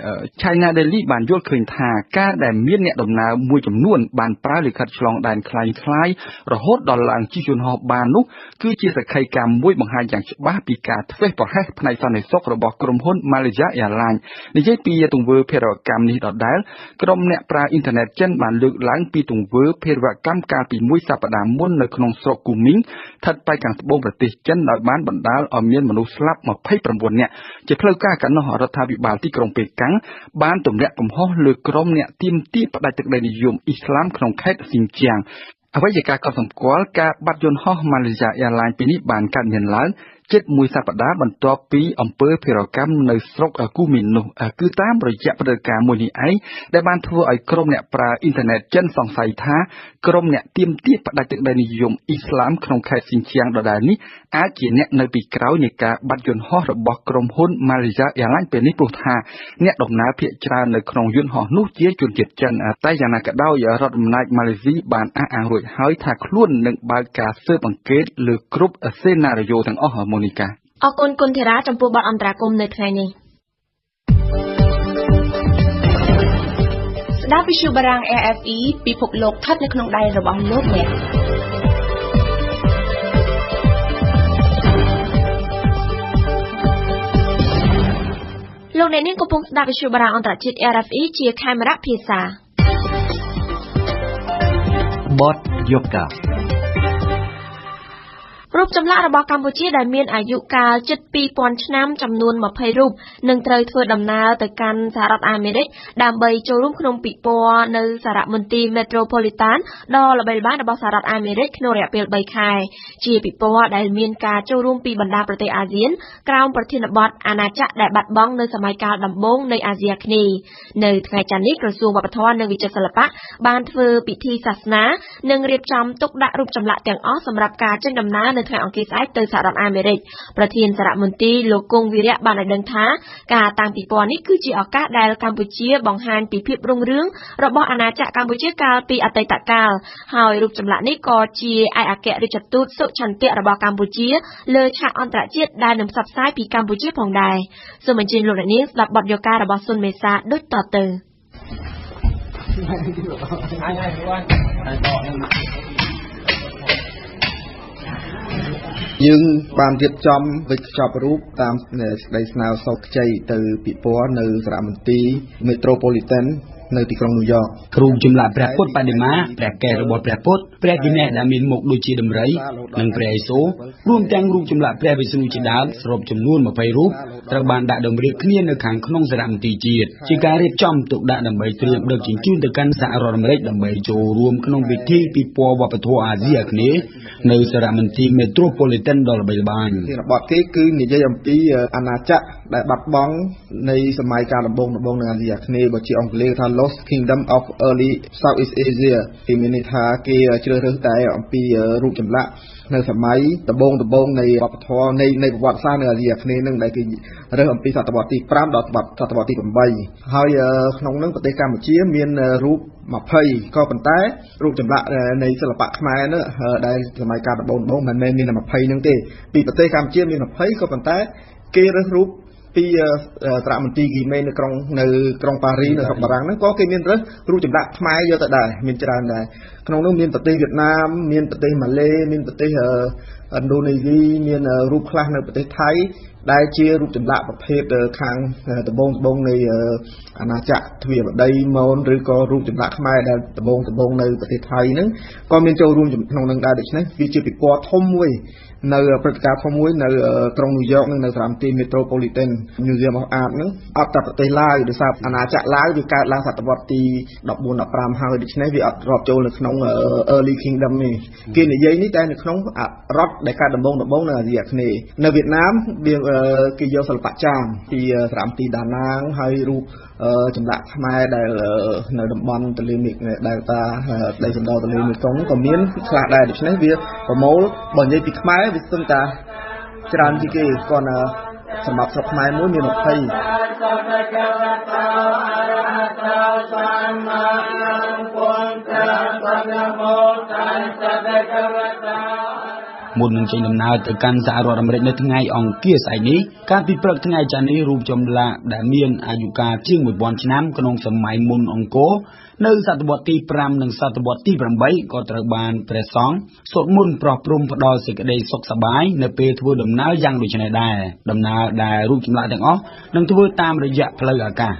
China Daily បានយល់ឃើញថាការដែលមានអ្នកដំណើរមួយចំនួនបានប្រើលិខិតឆ្លងដែនคล้ายៗរហូតដល់ឡើងជិះយន្តហោះបាននោះគឺជាសក្ខីកម្មមួយបង្ហាញយ៉ាងច្បាស់ពីការធ្វេសប្រហែសផ្នែកសន្តិសុខរបស់ក្រុមហ៊ុន Malaysia Airlines និយាយពីទង្វើភេរវកម្មនេះដដែលក្រុមអ្នកប្រើអ៊ីនធឺណិតចិនបានលើកឡើងពីទង្វើភេរវកម្មកាលពីមួយសប្តាហ៍មុននៅក្នុងស្រុកគូមីងស្ថិតប៉ែកខាងត្បូងប្រទេសចិនដោយបានបណ្ដាលឲ្យមានមនុស្សស្លាប់29នាក់ជាផ្លូវការកណ្ដោះរដ្ឋាភិបាលទីក្រុងប៉េកាំងបានទម្លាក់កំហុសលើក្រុមអ្នកទាមទារផ្ដាច់ទឹកដីនិយមអ៊ីស្លាមក្នុងខេត្តស៊ីនជាងអ្វីជាការកត់សម្គាល់ការបាត់យន្តហោះ Malaysia Airlines ពីនេះបានកើតមានឡើងជិតមួយសប្តាហ៍បន្ទាប់ពីអំពើភេរវកម្មនៅស្រុកគូមីននោះគឺតាមរយៈព្រឹត្តិការណ៍មួយនេះឯងដែលបានធ្វើឲ្យក្រុមអ្នកប្រើអ៊ីនធឺណិតចិនសង្ស័យថាក្រុមអ្នកទាមទារផ្ដាច់ទឹកដីនិយមអ៊ីស្លាមក្នុងខេត្តស៊ីនជាងដដែលនេះអាចជាអ្នកនៅពីក្រោយនៃការបាត់យន្តហោះរបស់ក្រុមហ៊ុន Malaysia Airlines ពេលនេះព្រោះថាអ្នកដំណើរភាគច្រើននៅក្នុងយន្តហោះនោះជាជនជាតិចិនតែយ៉ាងណាក៏ដោយរដ្ឋអំណាចម៉ាឡេស៊ីបានអះអាងរួចហើយថាខ្លួននឹងបើកការស៊ើបអង្កេតលើគ្រប់សេណារីយ៉ូទាំងអស់ម៉ូនីកាអរគុណគុណធីរ៉ាចំពោះបទអន្តរាគមន៍នៅថ្ងៃនេះស្ដាប់វិទ្យុបារាំង RFE ពិភពលោកស្ថិតនៅក្នុងដៃរបស់លោកអ្នកលោកអ្នកនាងកំពុងស្ដាប់វិទ្យុបារាំងអន្តរជាតិ RFE ជាខេមរៈភាសាបទយូហ្គារូបចម្លាក់របស់កម្ពុជាដែលមានអាយុកាលជិត 2000 ឆ្នាំចំនួន 20 រូបនឹងត្រូវធ្វើដំណើរទៅកាន់សហរដ្ឋអាមេរិកដើម្បីចូលរួមក្នុងពិព័រណ៍នៅសារមន្ទីរ Metropolitan ដ៏ល្បីល្បាញរបស់សហរដ្ឋអាមេរិកក្នុងរយៈពេល 3 ខែជាពិព័រណ៍ដែលមានការចូលរួមពីបណ្ដាប្រទេសអាស៊ានក្រោមប្រធានបទអាណាចក្រដែលបាត់បង់នៅសម័យកាលដំបូងនៃអាស៊ីអាគ្នេយ៍នៅថ្ងៃច័ន្ទនេះក្រសួងវប្បធម៌និងវិចិត្រសិល្បៈបានធ្វើពិធីសាសនានិងរៀបចំទុកដាក់រូបចម្លាក់ទាំងអស់សម្រាប់ការចេញដំណើរនៅថ្ងៃអង្គារស្អែកទៅសហរដ្ឋអាមេរិកប្រធានសារមន្ទីរលោកគង់វីរៈបានឲ្យដឹងថាការតាំងពិព័រណ៍នេះគឺជាឱកាសដែលកម្ពុជាបង្ហាញពីភាពរុងរឿងរបស់អាណាចក្រកម្ពុជាកាលពីអតីតកាលហើយរូបចម្លាក់នេះក៏ជាឯកអគ្គរដ្ឋទូតសុឆន្ទៈរបស់កម្ពុជាលើឆាកអន្តរជាតិដែលនឹងផ្សព្វផ្សាយពីកម្ពុជាផងដែរសូមអញ្ជើញលោកអ្នកនាងស្ដាប់បទយូហ្គារបស់សុនមេសាដូចតទៅយើងបានរៀបចំវិច្ឆ័ពរូបតាមសេចក្តីស្នើសុំខ្ចីទៅពិព័រណ៍នៅសារមន្ទីរ Metropolitan នៅទីក្រុងញូវយ៉ករូបចម្លាក់ព្រះពុទ្ធបដិមាព្រះកែវរបស់ព្រះពុទ្ធព្រះគណេសដែលមានមុខដូចជាដំរីនិងព្រះឥសូររួមទាំងរូបចម្លាក់ព្រះវិស្ណុជាដើមសរុបចំនួន20រូបត្រូវបានដាក់តម្រៀបគ្នានៅខាងក្នុងសារមន្ទីរជាតិជាការរៀបចំទុកដាក់ដើម្បីត្រៀមដឹកជញ្ជូនទៅកាន់សហរដ្ឋអាមេរិកដើម្បីចូលរួមក្នុងពិធីពិព័រណ៍វប្បធម៌អាស៊ីអាគ្នេយ៍នៅសារមន្ទីរ Metropolitan ដ៏ល្បីល្បាញបទគេគឺនិយាយអំពីអាណាចក្រដែលបាត់បង់នៃសម័យកាលដំបូងនៅអាស៊ីអាគ្នេយ៍បើជាអង់គ្លេសថា Lost Kingdom of Early Southeast Asia គេមានន័យថាគេជ្រើសរើសតែអំពីរូបចម្លាក់នៅសម័យដំបូងនៃវប្បធម៌នៃប្រវត្តិសាស្ត្រនៅអាស៊ីអាគ្នេយ៍នឹងដែលគេរើសអំពីសតវត្សទី5ដល់សតវត្សទី8ហើយក្នុងនោះប្រទេសកម្ពុជាមានរូប20ក៏ប៉ុន្តែរូបចម្លាក់នៃសិល្បៈខ្មែរនោះដែលសម័យកាលដំបូងមិនមែនមានតែ20ហ្នឹងទេពីប្រទេសកម្ពុជាមាន20ក៏ប៉ុន្តែគេរើសរូបពីសារមន្ទីរគីមេនៅក្រុងប៉ារីនៅស្រុកបារាំងហ្នឹងក៏គេមានរើសរូបចម្លាក់ខ្មែរយកទៅដែរមានច្រើនដែរក្នុងនោះមានប្រទេសវៀតណាមមានប្រទេសម៉ាឡេមានប្រទេសឥណ្ឌូនេស៊ីមានរូបខ្លះនៅប្រទេសថៃ ដែលជារូបចម្លាក់ប្រភេទខាងដំបងនៃអាណាចក្រទ្វារបដីមនឬក៏រូបចម្លាក់ខ្មែរដែលដំបងនៅប្រទេសថៃហ្នឹងក៏មានចូលរួមក្នុងនឹងដែរដូច្នេះវាជាពិព័រណ៍ធំមួយនៅព្រឹត្តិការណ៍ធំមួយនៅក្រុងញូវយ៉កនិងនៅសាមគ្គី Metropolitan Museum of Art ហ្នឹងអត់តែប្រទេសឡាវដោយសារអាណាចក្រឡាវវាកើតឡើងសតវត្សទី14 15ហើយដូច្នេះវាអត់រាប់ចូលនៅក្នុង Early Kingdom នេះគេនិយាយនេះតែនៅក្នុងរដ្ឋដែលកើតដំបូងនៅអាស៊ីអាគ្នេយ៍នៅវៀតណាមគេយកសិល្បៈចាមពីសារមន្ទីរដាណាងហើយរូបចម្លាក់ខ្មែរដែលនៅតំបន់ទន្លេមេគង្គដែលតាដីសណ្ដោទន្លេមេគង្គក៏មានខ្លះដែរដូច្នេះវាប្រមូលបើនិយាយពីខ្មែរវាស្ទឹងតែច្រើនជាងគេគាត់សម្រាប់ស្រុកខ្មែរមួយមាន20មុននឹងចេញដំណើរទៅកាន់សហរដ្ឋអាមេរិកនៅថ្ងៃអង្គារស្អែកនេះកាលពីព្រឹកថ្ងៃច័ន្ទនេះរូបចម្លាក់ដែលមានអាយុកាលជាង 1000 ឆ្នាំក្នុងសម័យមុនអង្គរនៅសតវត្សទី5និងសតវត្សទី8ក៏ត្រូវបានព្រះសង្ឃសូត្រមន្តប្រោះព្រំផ្ដល់សេចក្តីសុខសប្បាយនៅពេលធ្វើដំណើរយ៉ាងដូចនេះដែរដំណើរដែលរូបចម្លាក់ទាំងអស់នឹងធ្វើតាមរយៈផ្លូវអាកាស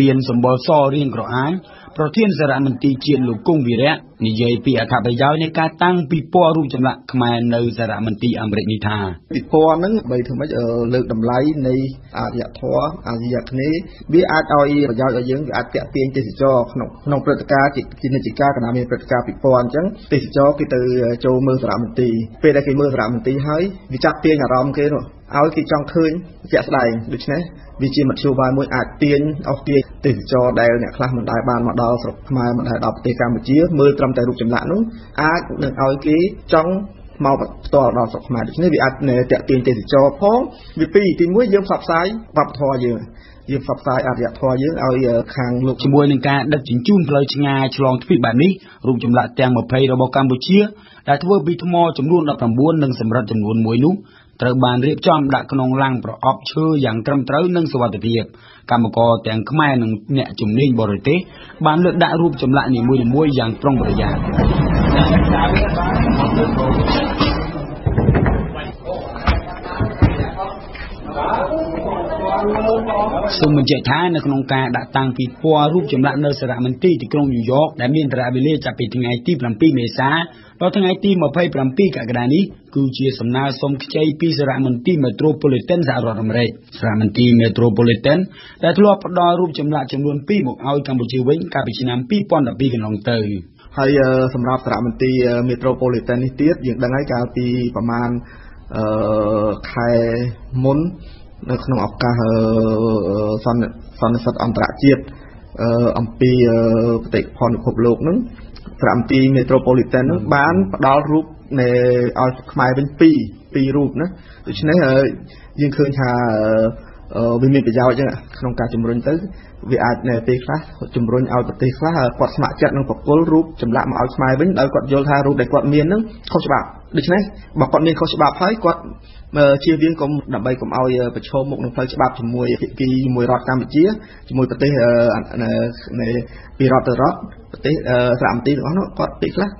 មានសម្បល់សរៀងក្រអាញប្រធានសារមន្ទីរជាតិលោកគង់វីរៈនិយាយពីអត្ថប្រយោជន៍នៃការតាំងពិព័រណ៍រូបចម្លាក់ខ្មែរនៅសារមន្ទីរអាមេរិកនេះថាពិព័រណ៍ហ្នឹងបីធ្វើម៉េចលើកតម្លៃនៃអរិយធម៌អាស៊ីអាគ្នេយ៍វាអាចឲ្យប្រយោជន៍ឲ្យយើងវាអាចទាក់ទាញទេសចរក្នុងព្រឹត្តិការណ៍ជានិច្ចកាលកណ្ដាលមានព្រឹត្តិការណ៍ពិព័រណ៍អញ្ចឹងទេសចរគេទៅចូលមើលសារមន្ទីរពេលដែលគេមើលសារមន្ទីរហើយវាចាប់ទាញអារម្មណ៍គេនោះឲ្យគេចង់ឃើញជាក់ស្ដែងដូច្នេះវាជាមធ្យោបាយមួយអាចទាញអស់ទាញទេសចរដែលអ្នកខ្លះមិនដែលបានមកដល់ស្រុកខ្មែរមិនដែលដល់ប្រទេសកម្ពុជាមើលត្រឹមតែរូបចម្លាក់នោះអាចនឹងឲ្យគេចង់មកផ្ទាល់ដល់ស្រុកខ្មែរដូច្នេះវាអាចតាក់ទាញទេសចរផងវាពីរទីមួយយើងផ្សព្វផ្សាយវប្បធម៌យើងផ្សព្វផ្សាយអរិយធម៌យើងឲ្យខាងលោកជាមួយនឹងការដឹកជញ្ជូនផ្លូវឆ្ងាយឆ្លងទ្វីបបែបនេះរូបចម្លាក់ទាំង20របស់កម្ពុជាដែលធ្វើពីថ្មចំនួន19និងសំរិទ្ធចំនួន1នោះត្រូវបានរៀបចំដាក់ក្នុងឡាំងប្រអប់ឈើយ៉ាងត្រឹមត្រូវនិងសុវត្ថិភាពកម្មករទាំងខ្មែរនិងអ្នកជំនាញបរទេសបានលើកដាក់រូបចម្លាក់នីមួយៗយ៉ាងប្រុងប្រយ័ត្នសូមបញ្ជាក់ថានៅក្នុងការដាក់តាំងពិព័រណ៍រូបចម្លាក់នៅសារមន្ទីរទីក្រុងញូវយ៉កដែលមានរយៈវេលាចាប់ពីថ្ងៃទី7 មេសាដល់ថ្ងៃទី27 កក្កដានេះគឺជាសំណើសុំខ្ចីពីសារមន្ទីរ Metropolitan សហរដ្ឋអាមេរិកសារមន្ទីរ Metropolitan ដែលធ្លាប់ផ្ដល់រូបចម្លាក់ចំនួន2មកឲ្យកម្ពុជាវិញកាលពីឆ្នាំ2012កន្លងទៅហើយសម្រាប់សារមន្ទីរ Metropolitan នេះទៀតយើងដឹងហើយកាលពីប្រហែលខែមុននៅក្នុងឱកាសសន្និសីទអន្តរជាតិអំពីបេតិកភណ្ឌពិភពលោកហ្នឹងសារមន្ទីរ Metropolitan ហ្នឹងបានផ្ដល់រូបនៃឲ្យខ្មែរវិញ2រូបណាដូច្នេះយើងឃើញថាវាមានប្រយោជន៍ក្នុងការជំរុញទៅវាអាចនៅពេលខ្លះជំរុញឲ្យប្រទេសខ្លះគាត់ស្ម័គ្រចិត្តនឹងប្រគល់រូបចម្លាក់មកឲ្យខ្មែរវិញដោយគាត់យល់ថារូបដែលគាត់មានហ្នឹងខុសច្បាប់ដូច្នេះបើគាត់មានខុសច្បាប់ហើយគាត់ជៀសវាងដើម្បីកុំឲ្យប្រឈមមុខនឹងផ្លូវច្បាប់ជាមួយភាគីជាមួយរដ្ឋកម្ពុជាជាមួយប្រទេសពីរដ្ឋទៅរដ្ឋប្រទេសសារមន្ទីរទាំងអស់នោះគាត់ពេលខ្លះ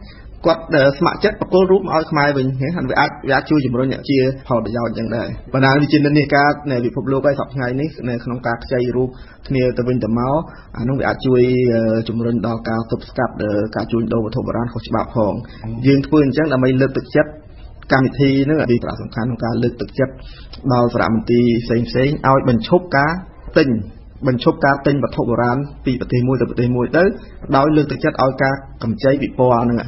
គាត់ស្ម័គ្រចិត្តប្រគល់រូបមកឲ្យខ្មែរវិញហើយវាអាចជួយជំរុញជាផលប្រយោជន៍អញ្ចឹងដែរបណ្ដាលវិជានិន្នាការនៃពិភពលោកហើយសប្តាហ៍ថ្ងៃនេះនៅក្នុងការខ្ចីរូបគ្នាទៅវិញទៅមកអានោះវាអាចជួយជំរុញដល់ការទប់ស្កាត់ការជួញដូរវត្ថុបុរាណខុសច្បាប់ផងយើងធ្វើអញ្ចឹងដើម្បីលើកទឹកចិត្តកម្មវិធីហ្នឹងវាប្រសំខាន់ក្នុងការលើកទឹកចិត្តដល់សារមន្ទីរផ្សេងឲ្យបញ្ឈប់ការទិញវត្ថុបុរាណពីប្រទេសមួយទៅប្រទេសមួយទៅដោយលើកទឹកចិត្តឲ្យការកម្ចីពិព័រណ៍ហ្នឹង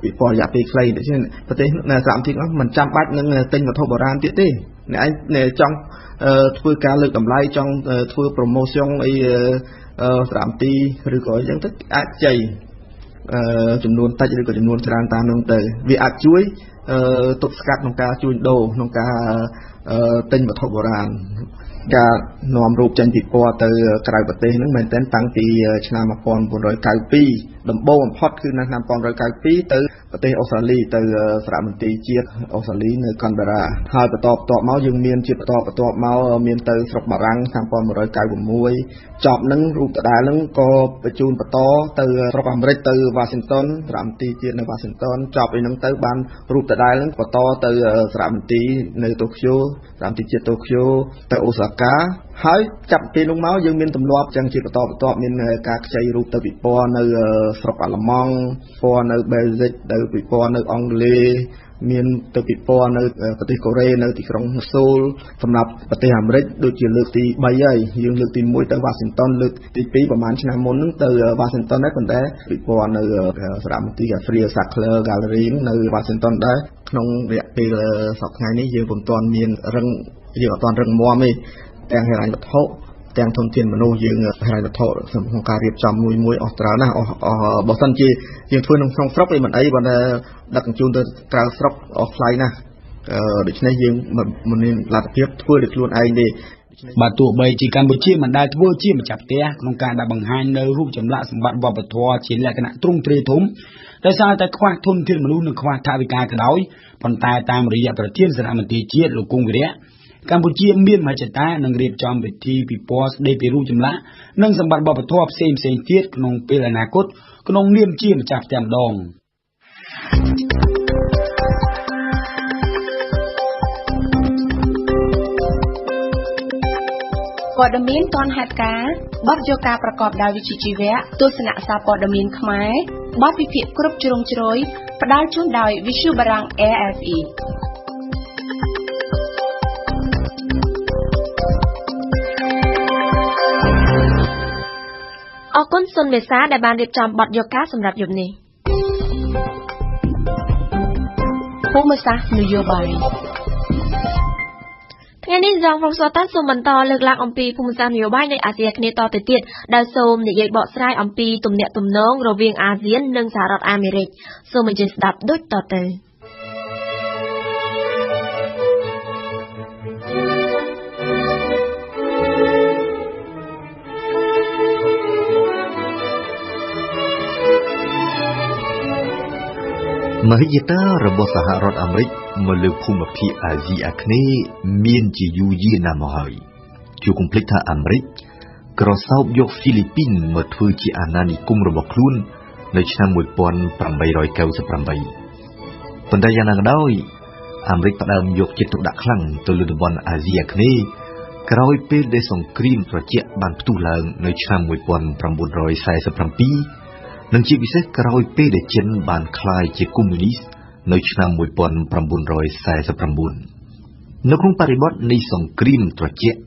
ពិព័រណ៍រយៈពេលខ្លីដូច្នេះប្រទេសសារមន្ទីរមិនចាំបាច់នឹងទិញវត្ថុបុរាណទៀតទេអ្នកឯងចង់ធ្វើការលើកតម្លៃចង់ធ្វើ promotion អីសារមន្ទីរឬក៏អីចឹងទៅអាចខ្ចីចំនួនតិចឬក៏ចំនួនច្រើនតាមនោះទៅវាអាចជួយទប់ស្កាត់ក្នុងការជួញដូរក្នុងការទិញវត្ថុបុរាណការនាំរូបចេញពិព័រណ៍ទៅក្រៅប្រទេសហ្នឹងមែនទែនតាំងពីឆ្នាំ1992 ដំបូងបំផុតគឺនៅឆ្នាំ1992ទៅប្រទេសអូស្ត្រាលីទៅសារមន្ទីរជាតិអូស្ត្រាលីនៅកានបេរ៉ាហើយបន្តមកយើងមានជាតិបន្តមកមានទៅស្រុកបារាំងឆ្នាំ1996ចប់នឹងរូបដដែលនឹងក៏បញ្ជូនបន្តទៅស្រុកអាមេរិកទៅវ៉ាស៊ីនតោនសារមន្ទីរជាតិនៅវ៉ាស៊ីនតោនចប់អីហ្នឹងទៅបានរូបដដែលនឹងបន្តទៅសារមន្ទីរនៅតូក្យូសារមន្ទីរជាតិតូក្យូទៅអូសាកាហើយចាប់ពីនោះមកយើងមានទម្លាប់ចឹងជាបន្តមានការខ្ចីរូបទៅពិព័រណ៍នៅស្រុកអាល្លឺម៉ង់ពិព័រណ៍នៅបែលហ្សិកទៅពិព័រណ៍នៅអង់គ្លេសមានទៅពិព័រណ៍នៅប្រទេសកូរ៉េនៅទីក្រុងសូលសម្រាប់ប្រទេសអាមេរិកដូចជាលើកទី3ហើយយើងលើកទី1ទៅវ៉ាស៊ីនតោនលើកទី2ប្រហែលឆ្នាំមុនហ្នឹងទៅវ៉ាស៊ីនតោនដែរប៉ុន្តែពិព័រណ៍នៅសារមន្ទីរ Free Sackler Gallery នៅវ៉ាស៊ីនតោនដែរក្នុងរយៈពេលសប្តាហ៍ថ្ងៃនេះយើងពុំទាន់មានយើងអត់ទាន់រឹងមាំទេទាំងហិរញ្ញវត្ថុទាំងធនធានមនុស្សយើងហិរញ្ញវត្ថុក្នុងការរៀបចំមួយអស់ច្រើនណាស់បើសិនជាយើងធ្វើក្នុងស្រុកឯមិនអីបើដឹកជញ្ជូនទៅក្រៅស្រុកអស់ថ្លៃណាស់ដូច្នេះយើងមិនមានលទ្ធភាពធ្វើដោយខ្លួនឯងទេបើទោះបីជាកម្ពុជាមិនដែលធ្វើជាម្ចាស់ផ្ទះក្នុងការដាក់បង្ហាញនៅរូបចម្លាក់សម្បត្តិវប្បធម៌ជាលក្ខណៈទ្រង់ទ្រាយធំដោយសារតែខ្វះធនធានមនុស្សនិងខ្វះថវិកាក៏ដោយប៉ុន្តែតាមរយៈប្រធានសារមន្ទីរជាតិលោកគង់វិរៈកម្ពុជាមានមហិច្ឆតានឹងរៀបចំពិធីពិព័រណ៍ស្ដីពីរូបចម្លាក់និងសម្បត្តិវប្បធម៌ផ្សេងៗទៀតក្នុងពេលអនាគតក្នុងនាមជាម្ចាស់ផ្ទះម្ដងព័ត៌មានទាន់ហេតុការណ៍បទយកការប្រកបដោយវិជ្ជាជីវៈទស្សនៈសារព័ត៌មានខ្មែរបទវិភាគគ្រប់ជ្រុងជ្រោយផ្ដល់ជូនដោយវិទ្យុបារាំង AFE អរគុណសុនមេសាដែលបានរៀបចំបទយកការសម្រាប់យប់នេះភូមិសាស្ត្រនយោបាយថ្ងៃនេះរងប្រសាតានសូមបន្តលើកឡើងអំពីភូមិសាស្ត្រនយោបាយនៃអាស៊ីអាគ្នេយ៍តទៅទៀតដែលសូមនិយាយបកស្រាយអំពីទំនាក់ទំនងរវាងអាស៊ាននិងសហរដ្ឋអាមេរិកសូមអញ្ជើញស្ដាប់ដូចតទៅមហិច្ឆតារបស់សហរដ្ឋអាមេរិកមកលើភូមិភាគអាស៊ីអាគ្នេយ៍មានជាយូរយារណាស់មកហើយជួយកុំភ្លេចថាអាមេរិកក្រសោបយកហ្វីលីពីនមកធ្វើជាអាណានិគមរបស់ខ្លួននៅឆ្នាំ1898ប៉ុន្តែយ៉ាងណាក៏ដោយអាមេរិកផ្ដើមយកចិត្តទុកដាក់ខ្លាំងទៅលើតំបន់អាស៊ីអាគ្នេយ៍ក្រោយពេលដែលសង្គ្រាមត្រជាក់បានផ្ទុះឡើងនៅឆ្នាំ1947និងជាពិសេសក្រោយពេលដែលចិនបានក្លាយជាកុម្មុយនីសនៅឆ្នាំ1949នៅក្នុងបរិបទនៃសង្គ្រាមត្រជាក់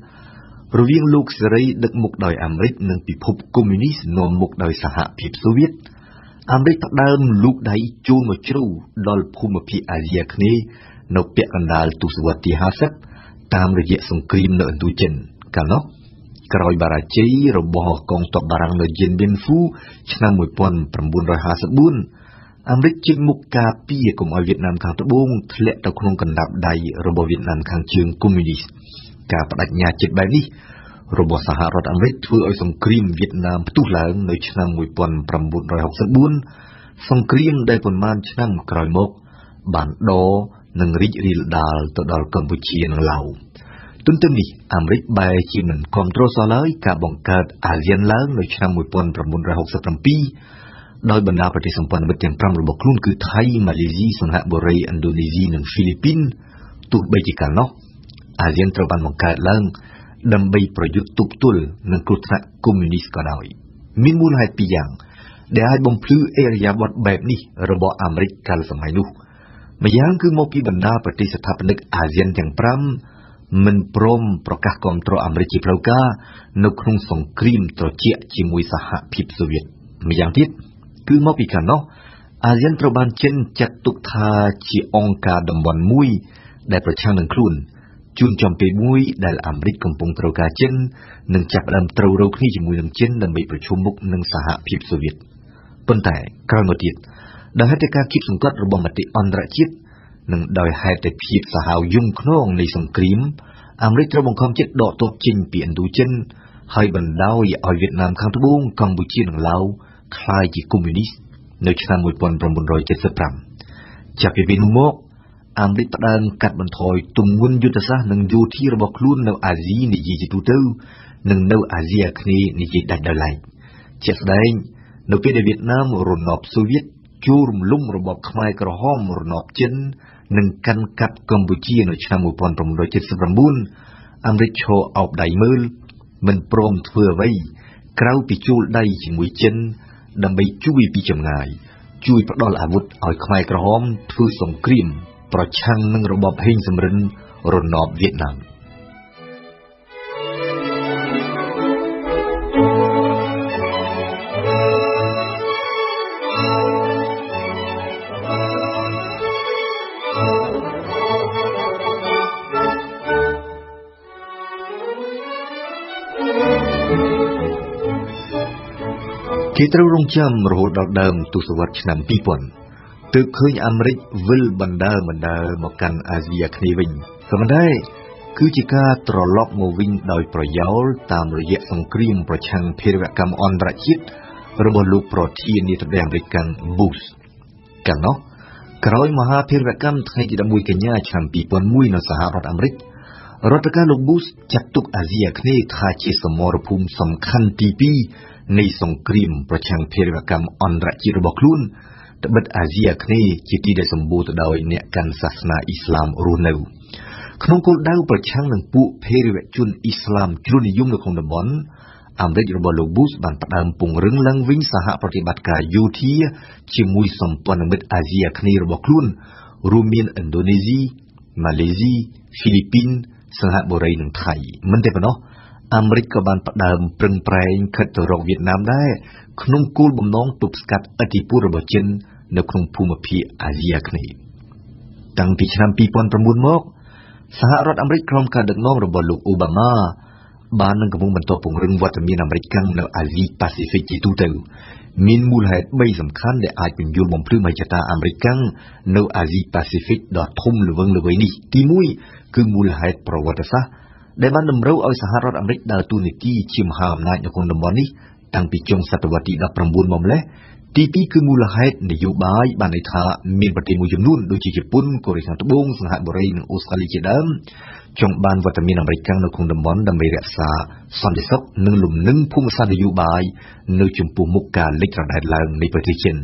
រវាងលោកសេរីដឹកមុខដោយអាមេរិកនិងពិភពកុម្មុយនីសនាំមុខដោយសហភាពសូវៀតអាមេរិកផ្ដើមលូកដៃចូលមកជ្រៅដល់ភូមិភាគអាស៊ីអាគ្នេយ៍នៅពាក់កណ្ដាលទសវត្សរ៍ទី50តាមរយៈសង្គ្រាមនៅឥណ្ឌូចិនកាលនោះក្រោយបារាជ័យរបស់កងទ័ពបារាំងនៅយៀនបៀនហ្វូឆ្នាំ1954អាមេរិកជិះមុខការពារកុំឲ្យវៀតណាមខាងត្បូងធ្លាក់ទៅក្នុងកណ្ដាប់ដៃរបស់វៀតណាមខាងជើងកុម្មុយនីសការបដិញ្ញាចិត្តបែបនេះរបស់សហរដ្ឋអាមេរិកធ្វើឲ្យសង្គ្រាមវៀតណាមផ្ទុះឡើងនៅឆ្នាំ1964សង្គ្រាមដែលប៉ុន្មានឆ្នាំក្រោយមកបានដរនិងរីករាលដាលទៅដល់កម្ពុជានិងឡាវទន្ទឹមនេះអាមេរិកបែរជាមិនគាំទ្រសោះឡើយការបង្កើតអាស៊ានឡើងនៅឆ្នាំ1967ដោយបណ្ដាប្រទេសសម្ព័ន្ធមិត្តទាំង5របស់ខ្លួនគឺថៃម៉ាឡេស៊ីសិង្ហបុរីឥណ្ឌូនេស៊ីនិងហ្វីលីពីនទោះបីជាកាលនោះអាស៊ានត្រូវបានបង្កើតឡើងដើម្បីប្រយុទ្ធទប់ទល់នឹងគ្រោះថ្នាក់កុម្មុយនីសក៏ដោយមានមូលហេតុពីរយ៉ាងដែលអាចបំភ្លឺអេរយាប័តបែបនេះរបស់អាមេរិកកាលសម័យនោះម្យ៉ាងគឺមកពីបណ្ដាប្រទេសស្ថាបនិកអាស៊ានទាំង5មិនព្រមប្រកាសគាំទ្រអាមេរិកជាផ្លូវការនៅក្នុងសង្គ្រាមត្រជាក់ជាមួយសហភាពសូវៀតម្យ៉ាងទៀតគឺមកពីកាលនោះអាស៊ានត្រូវបានចិនចាត់ទុកថាជាអង្គការតំបន់មួយដែលប្រឆាំងនឹងខ្លួនជួនចំពេលមួយដែលអាមេរិកកំពុងត្រូវការចិននិងចាប់ផ្ដើមត្រូវរកគ្នាជាមួយនឹងចិនដើម្បីប្រជុំមុខនឹងសហភាពសូវៀតប៉ុន្តែក្រោយមកទៀតដោយហេតុតែការគៀបសង្កត់របស់មតិអន្តរជាតិនិងដោយហេតុតែភាពសាហាវយង់ឃ្នងនៃសង្គ្រាមអាមេរិកត្រូវបង្ខំចិត្តដកទ័ពចេញពីឥណ្ឌូចិនហើយបណ្ដោយឲ្យវៀតណាមខាងត្បូងកម្ពុជានិងឡាវ คล้ายជាកុម្មុយនីសនៅឆ្នាំ1975ចាប់ពីពេលនោះមកអាមេរិកផ្ដើមកាត់បន្ថយទម្ងន់យុទ្ធសាស្ត្រនិងយោធារបស់ខ្លួននៅអាស៊ីនិយាយជាទូទៅនិងនៅអាស៊ីអាគ្នេយ៍និយាយដាច់ដោយឡែកជាក់ស្ដែងនៅពេលដែលវៀតណាមរំដោះសូវៀតចូលរំលំរបបខ្មែរក្រហមរំដោះចិននិងកាន់កាប់កម្ពុជានៅឆ្នាំ1979អាមេរិកឈរអោបដៃមើលមិនព្រមធ្វើអ្វីក្រៅពីជួលដៃជាមួយចិនដើម្បីជួយពីចម្ងាយជួយផ្ដល់អាវុធឲ្យខ្មែរក្រហមធ្វើសង្គ្រាមប្រឆាំងនឹងរបបហេងសំរិនរំដោះវៀតណាមគេត្រូវរងចាំរហូតដល់ដើមទសវត្សរ៍ឆ្នាំ2000ទើបឃើញអាមេរិកវិលបណ្ដើរមកកាន់អាស៊ីអាគ្នេយ៍វិញក៏ប៉ុន្តែគឺជាការត្រឡប់មកវិញដោយប្រយោលតាមរយៈសង្គ្រាមប្រឆាំងភេរវកម្មអន្តរជាតិរបស់លោកប្រធានាធិបតីអាមេរិកBushកាលនោះក្រោយមហាភេរវកម្មថ្ងៃទី11កញ្ញាឆ្នាំ2001នៅសហរដ្ឋអាមេរិករដ្ឋការលោកBushចាត់ទុកអាស៊ីអាគ្នេយ៍ថាជាសមរភូមិសំខាន់ទី2នៃសង្គ្រាមប្រឆាំងភេរវកម្មអន្តរជាតិរបស់ខ្លួនត្បិតអាស៊ីអាគ្នេយ៍ជាទីដែលសម្បូរទៅដោយអ្នកកាន់សាសនាអ៊ីស្លាមរស់នៅក្នុងគោលដៅប្រឆាំងនឹងពួកភេរវជនអ៊ីស្លាមជ្រុលនិយមនៅក្នុងតំបន់អាមេរិករបស់លោកBushបានផ្ដើមពង្រឹងឡើងវិញសហប្រតិបត្តិការយោធាជាមួយសម្ព័ន្ធមិត្តអាស៊ីអាគ្នេយ៍របស់ខ្លួនរួមមានឥណ្ឌូនេស៊ីម៉ាឡេស៊ីហ្វីលីពីនសិង្ហបុរីនិងថៃមិនតែប៉ុណ្ណោះអាមេរិកក៏បានផ្ដើមប្រឹងប្រែងខិតទៅរកវៀតណាមដែរក្នុងគោលបំណងទប់ស្កាត់ឥទ្ធិពលរបស់ចិននៅក្នុងភូមិភាគអាស៊ីអាគ្នេយ៍តាំងពីឆ្នាំ2009មកសហរដ្ឋអាមេរិកក្រោមការដឹកនាំរបស់លោកអូបាម៉ាបាននឹងកំពុងបន្តពង្រឹងវត្តមានអាមេរិកនៅអាស៊ីប៉ាស៊ីហ្វិកជាទូទៅមានមូលហេតុ3សំខាន់ដែលអាចពន្យល់បំភ្លឺមហិច្ឆតាអាមេរិកនៅអាស៊ីប៉ាស៊ីហ្វិកដ៏ធំល្វឹងល្វើយនេះទី1គឺមូលហេតុប្រវត្តិសាស្ត្រដែលបានតម្រូវឲ្យសហរដ្ឋអាមេរិកដើរតួនាទីជាមហាអំណាចនៅក្នុងតំបន់នេះតាំងពីចុងសតវត្សទី19មកម្លេះទី2គឺមូលហេតុនយោបាយបានន័យថាមានប្រទេសមួយចំនួនដូចជាជប៉ុនកូរ៉េខាងត្បូងសិង្ហបុរីនិងអូស្ត្រាលីជាដើមចង់បានវត្តមានអាមេរិកនៅក្នុងតំបន់ដើម្បីរក្សាសន្តិសុខនិងលំនឹងភូមិសាស្ត្រនយោបាយនៅចំពោះមុខការលេចរដែតឡើងនៃប្រទេសចិន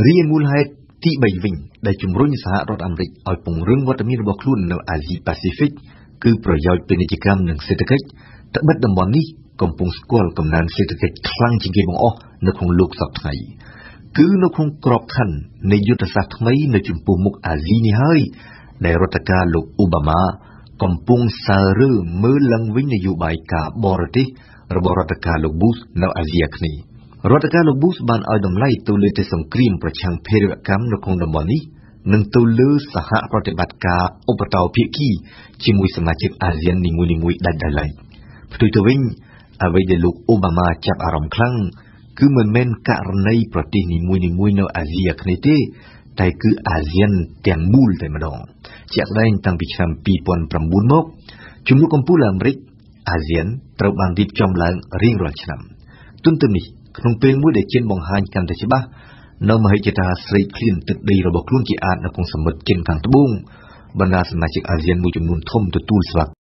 រីឯមូលហេតុទី3វិញដែលជំរុញសហរដ្ឋអាមេរិកឲ្យពង្រឹងវត្តមានរបស់ខ្លួននៅអាស៊ីប៉ាស៊ីហ្វិកគឺប្រយោជន៍ពាណិជ្ជកម្មនិងសេដ្ឋកិច្ចត្បិតតំបន់នេះកំពុងស្គាល់កំណើនសេដ្ឋកិច្ចខ្លាំងជាងគេបង្អស់នៅក្នុងលោកសព្វថ្ងៃគឺនៅក្នុងក្របខ័ណ្ឌនៃយុទ្ធសាស្ត្រថ្មីនៅចំពោះមុខអាស៊ីនេះហើយដែលរដ្ឋការលោកអូបាម៉ាកំពុងសើរើមើលឡើងវិញនយោបាយការបរទេសរបស់រដ្ឋការលោកBushនៅអាស៊ីអាគ្នេយ៍រដ្ឋការលោកBushបានឲ្យតម្លៃទៅលើទេសង្គ្រាមប្រឆាំងភេរវកម្មនៅក្នុងតំបន់នេះនិងទៅលើសហប្រតិបត្តិការឧបតោភាគីជាមួយសមាជិកអាស៊ាននីមួយៗដាច់ដោយឡែកផ្ទុយទៅវិញអ្វីដែលលោកអូបាម៉ាចាប់អារម្មណ៍ខ្លាំងគឺមិនមែនករណីប្រទេសនីមួយៗនៅអាស៊ីអាគ្នេយ៍ទេតែគឺអាស៊ានទាំងមូលតែម្ដងជាក់ស្ដែងតាំងពីឆ្នាំ2009មកជំនួបកំពូលអាមេរិកអាស៊ានត្រូវបានរៀបចំឡើងរៀងរាល់ឆ្នាំទន្ទឹមនេះក្នុងពេលមួយដែលចិនបង្ហាញកាន់តែច្បាស់នៅមហិច្ឆតាស្រេកឃ្លានទឹកដីរបស់ខ្លួនជាអាចនៅក្នុងសមុទ្រចិនខាងត្បូងបណ្ដាសមាជិកអាស៊ានមួយចំនួនធំទទួលស្វា